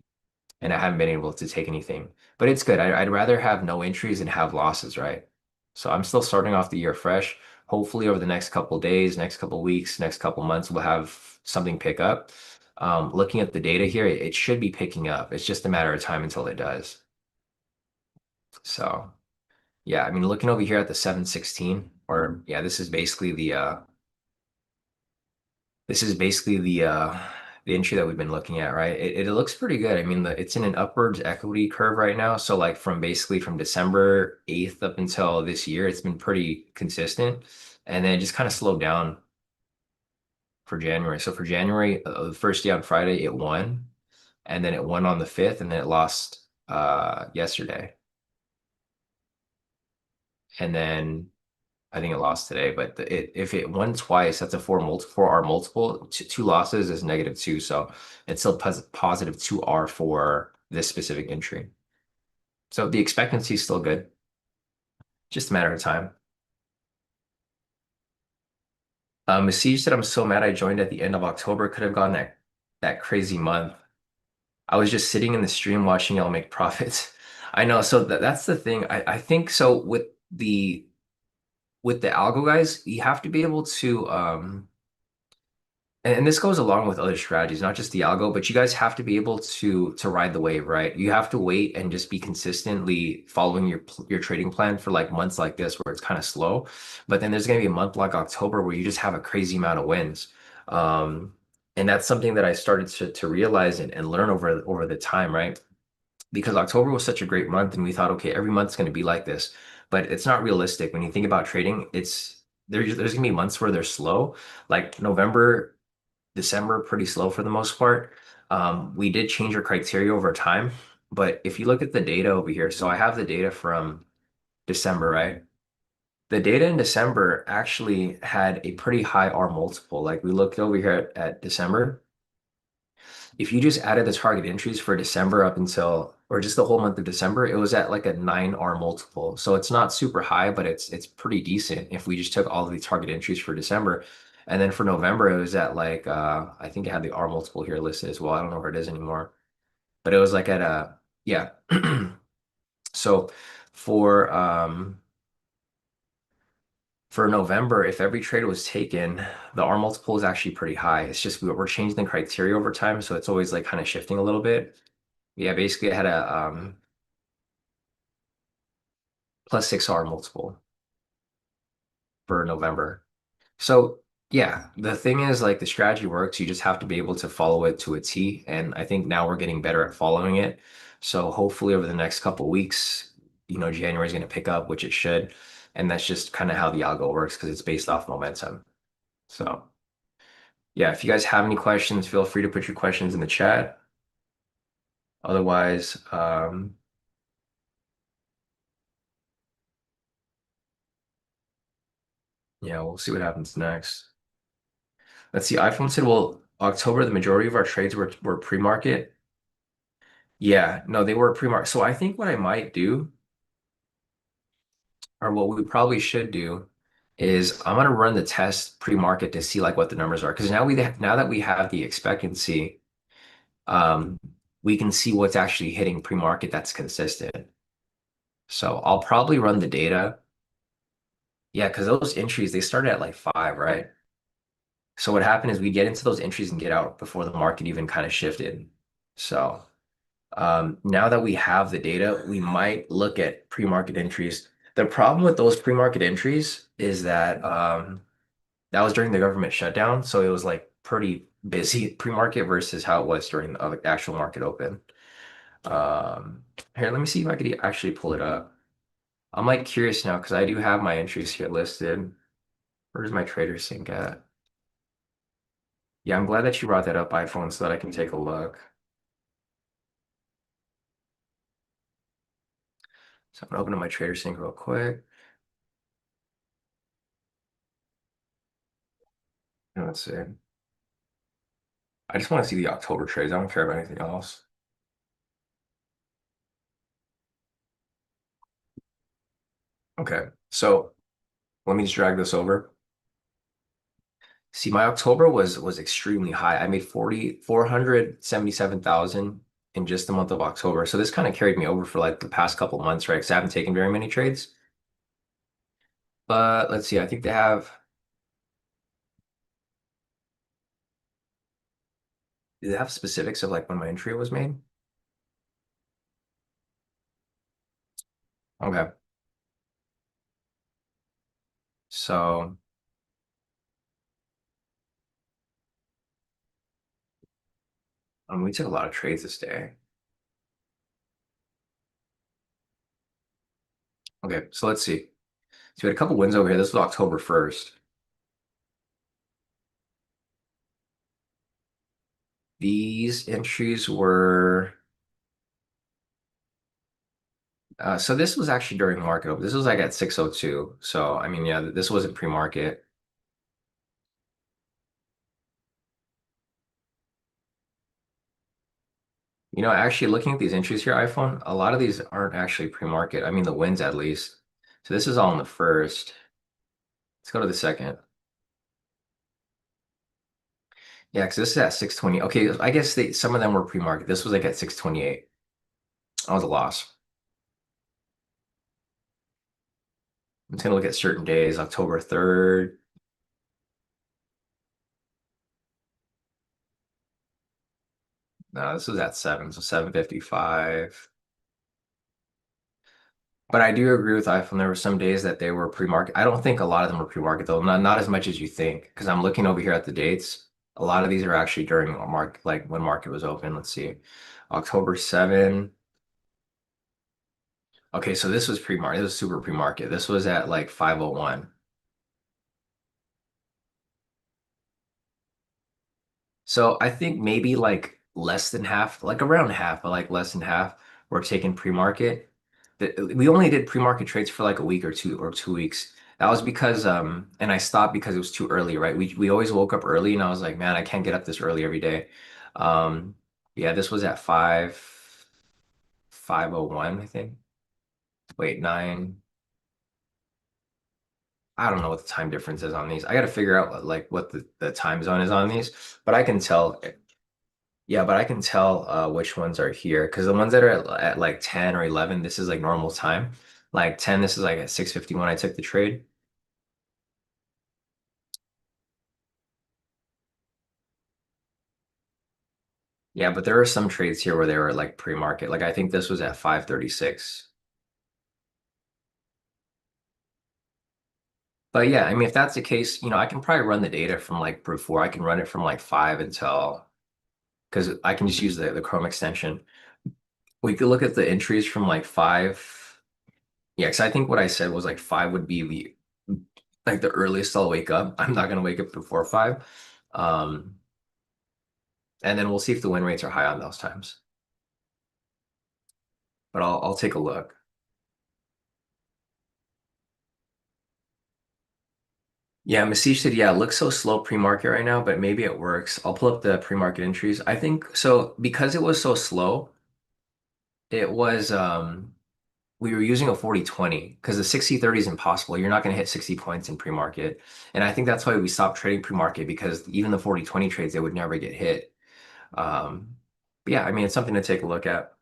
[SPEAKER 2] and I haven't been able to take anything. But it's good. I'd rather have no entries than have losses, right? So I'm still starting off the year fresh. Hopefully, over the next couple days, next couple weeks, next couple months, we'll have something pick up. Looking at the data here, it should be picking up. It's just a matter of time until it does. So yeah, I mean, looking over here at the 716, or yeah, this is basically the the entry that we've been looking at, right? It looks pretty good. I mean, it's in an upwards equity curve right now. So like from basically from December 8th up until this year, it's been pretty consistent. And then it just kind of slowed down for January. So for January, the first day on Friday, it won, and then it won on the 5th, and then it lost yesterday. And then I think it lost today, but if it won twice, that's a 4R multiple. Two losses is -2, so it's still positive 2R for this specific entry. So the expectancy is still good, just a matter of time. Masij said, "I'm so mad I joined at the end of October. Could have gone that crazy month. I was just sitting in the stream watching y'all make profits." I know. So that's the thing. I think so with the algo guys, you have to be able to and this goes along with other strategies, not just the algo, but you guys have to be able to ride the wave, right? You have to wait and just be consistently following your trading plan for like months like this where it's kind of slow. But then there's going to be a month like October where you just have a crazy amount of wins. Um, and that's something that I started to realize and learn over the time, right? Because October was such a great month and we thought, okay, every month's going to be like this. But it's not realistic. When you think about trading, there's going to be months where they're slow. Like November, December, pretty slow for the most part. We did change our criteria over time, but if you look at the data over here, so I have the data from December, right? The data in December actually had a pretty high R multiple. Like we looked over here at December. If you just added the target entries for December up until, or just the whole month of December, it was at like a 9R multiple. So it's not super high, but it's pretty decent if we just took all of the target entries for December. And then for November, it was at like I think it had the R multiple here listed as well. I don't know where it is anymore. But it was like at a yeah. So for um for November, if every trade was taken, the R multiple is actually pretty high. It's just we're changing the criteria over time, so it's always like kind of shifting a little bit. Yeah, basically I had a plus 6R multiple for November. So yeah, the thing is like the strategy works. You just have to be able to follow it to a T. And I think now we're getting better at following it. So hopefully over the next couple weeks, January is going to pick up, which it should. And that's just kind of how the algo works because it's based off momentum. So yeah, if you guys have any questions, feel free to put your questions in the chat. Otherwise, yeah, we'll see what happens next. Let's see. iPhone said, well, October, the majority of our trades were pre-market. Yeah, no, they were pre-market. So I think what I might do, or what we probably should do, is I'm gonna run the test pre-market to see like what the numbers are. Because now that we have the expectancy, um, we can see what's actually hitting pre-market that's consistent. So I'll probably run the data. Yeah, because those entries they started at like 5, right? So what happened is we get into those entries and get out before the market even kind of shifted. So. Now that we have the data, we might look at pre-market entries. The problem with those pre-market entries is that that was during the government shutdown, so it was like pretty busy pre-market versus how it was during the actual market open. Um, Here, let me see if I could actually pull it up. I'm like curious now because I do have my entries here listed. Where's my trader sync at? Yeah, I'm glad that you brought that up, iPhone, so that I can take a look. So I'm gonna open up my trader sync real quick. Let's see. I just want to see the October trades. I don't care about anything else. Okay, so let me just drag this over. See, my October was extremely high. I made 477,000 in just the month of October. So this kind of carried me over for like the past couple months, right? Because I haven't taken very many trades. But let's see, I think do they have specifics of like when my entry was made? Okay. So We took a lot of trades this day. Okay, so let's see. So we had a couple wins over here. This was October 1st. These entries were so this was actually during market open. This was like at 6:02. So I mean, yeah, this wasn't pre-market. Actually looking at these entries here, iPhone, a lot of these aren't actually pre-market. I mean, the wins at least. So this is all in the first. Let's go to the second. Yeah, because this is at 6:20. Okay, I guess some of them were pre-market. This was like at 6:28. That was a loss. I'm just gonna look at certain days. October 3rd. No, this was at 7, so 7:55. But I do agree with iPhone. There were some days that they were pre-market. I don't think a lot of them were pre-market though. Not as much as you think. Because I'm looking over here at the dates. A lot of these are actually during a market, like when market was open. Let's see. October 7. Okay, so this was pre-market. This was super pre-market. This was at like 5:01. So I think maybe like less than half, like around half, but like less than half were taken pre-market. We only did pre-market trades for like a week or 2 weeks. That was because and I stopped because it was too early, right? We always woke up early and I was like, man, I can't get up this early every day. Um yeah, this was at 5:01, I think. Wait, 9. I don't know what the time difference is on these. I got to figure out like what the time zone is on these, but I can tell. Yeah, but I can tell which ones are here because the ones that are at like 10 or 11, this is like normal time. Like 10, this is like at 6:50 when I took the trade. Yeah, but there are some trades here where they were like pre-market. Like I think this was at 5:36. But yeah, I mean, if that's the case, I can probably run the data from like before. I can run it from like 5 until because I can just use the Chrome extension. We could look at the entries from like 5. Yeah, because I think what I said was like 5 would be the earliest I'll wake up. I'm not gonna wake up before 5. Um, and then we'll see if the win rates are high on those times. But I'll take a look. Yeah, Masish said, yeah, it looks so slow pre-market right now, but maybe it works. I'll pull up the pre-market entries. I think so because it was so slow, it was we were using a 40-20 because the 60-30 is impossible. You're not going to hit 60 points in pre-market. And I think that's why we stopped trading pre-market because even the 40-20 trades, they would never get hit. Um, but yeah, I mean, it's something to take a look at.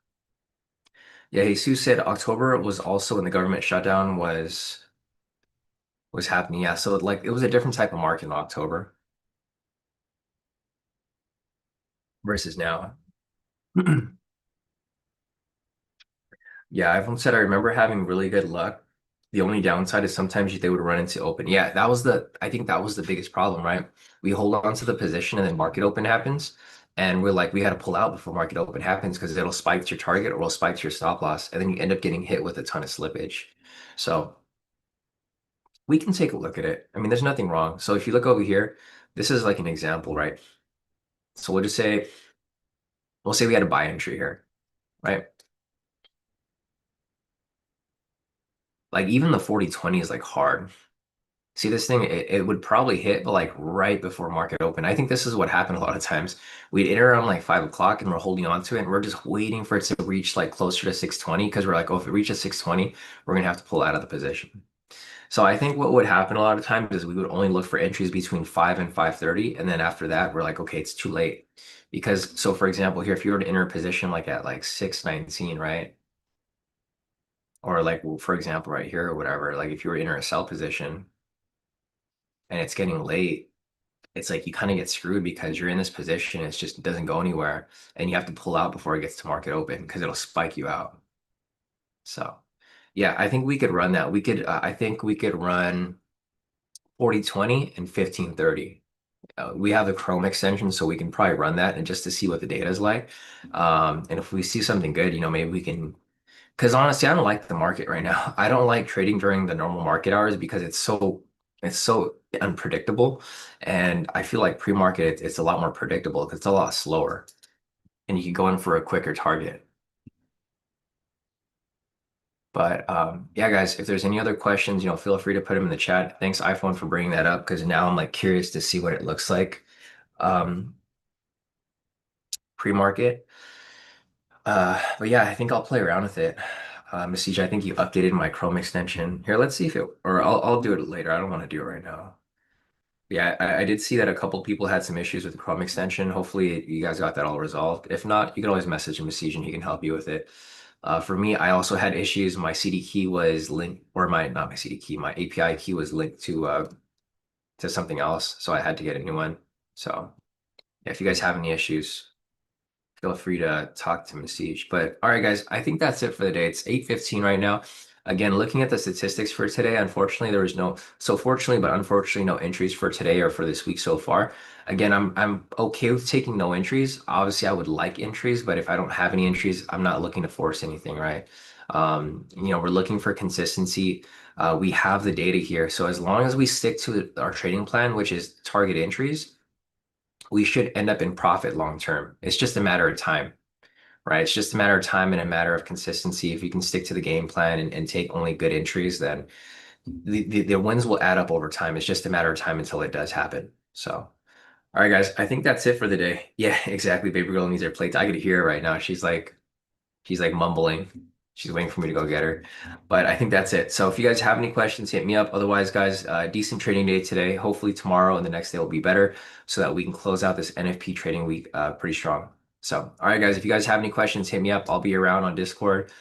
[SPEAKER 2] Yeah, Jesus said October was also when the government shutdown was happening. Yeah, so like it was a different type of market in October versus now. Yeah, I've said I remember having really good luck. The only downside is sometimes they would run into open. Yeah, I think that was the biggest problem, right? We hold on to the position and then market open happens. And we're like, we had to pull out before market open happens because it'll spike to your target or it'll spike to your stop loss. And then you end up getting hit with a ton of slippage. So we can take a look at it. I mean, there's nothing wrong. So if you look over here, this is like an example, right? So we'll say we had a buy entry here, right? Like even the 40-20 is like hard. See this thing, it would probably hit, but like right before market open. I think this is what happened a lot of times. We'd enter around like 5 o'clock and we're holding on to it and we're just waiting for it to reach like closer to 6:20 because we're like, oh, if it reaches 6:20, we're gonna have to pull out of the position. So I think what would happen a lot of times is we would only look for entries between 5 and 5:30, and then after that, we're like, okay, it's too late. Because so for example, here, if you were to enter a position like at like 6:19, right? Or like well, for example, right here or whatever, like if you were to enter a sell position and it's getting late, it's like you kind of get screwed because you're in this position, it's just it doesn't go anywhere, and you have to pull out before it gets to market open because it'll spike you out. So yeah, I think we could run that. I think we could run 40-20 and 15-30. we have the Chrome extension, so we can probably run that and just to see what the data is like. And if we see something good, maybe we can. Because honestly, I don't like the market right now. I don't like trading during the normal market hours because it's so unpredictable, and I feel like pre-market it's a lot more predictable because it's a lot slower, and you can go in for a quicker target. But yeah, guys, if there's any other questions, feel free to put them in the chat. Thanks, iPhone, for bringing that up because now I'm like curious to see what it looks like um, pre-market. But yeah, I think I'll play around with it. Message, I think you updated my Chrome extension. Here, let's see if it, or I'll do it later. I don't want to do it right now. Yeah, I did see that a couple people had some issues with the Chrome extension. Hopefully, you guys got that all resolved. If not, you can always message Message and he can help you with it. For me, I also had issues. My CD key was linked, or my not my CD key, my API key was linked to something else, so I had to get a new one. So yeah, if you guys have any issues, feel free to talk to Masij. But all right, guys, I think that's it for the day. It's 8:15 right now. Again, looking at the statistics for today, unfortunately, there was no, so fortunately, but unfortunately, no entries for today or for this week so far. Again, I'm okay with taking no entries. Obviously, I would like entries, but if I don't have any entries, I'm not looking to force anything, right? We're looking for consistency. We have the data here. So as long as we stick to our trading plan, which is target entries, we should end up in profit long term. It's just a matter of time, right? It's just a matter of time and a matter of consistency. If you can stick to the game plan and take only good entries, then the wins will add up over time. It's just a matter of time until it does happen. So, all right, guys, I think that's it for the day. Yeah, exactly. Baby girl needs her plates. I could hear her right now. She's like mumbling. She's waiting for me to go get her. But I think that's it. So if you guys have any questions, hit me up. Otherwise, guys, decent trading day today. Hopefully tomorrow and the next day will be better so that we can close out this NFP trading week pretty strong. So, all right, guys, if you guys have any questions, hit me up. I'll be around on Discord.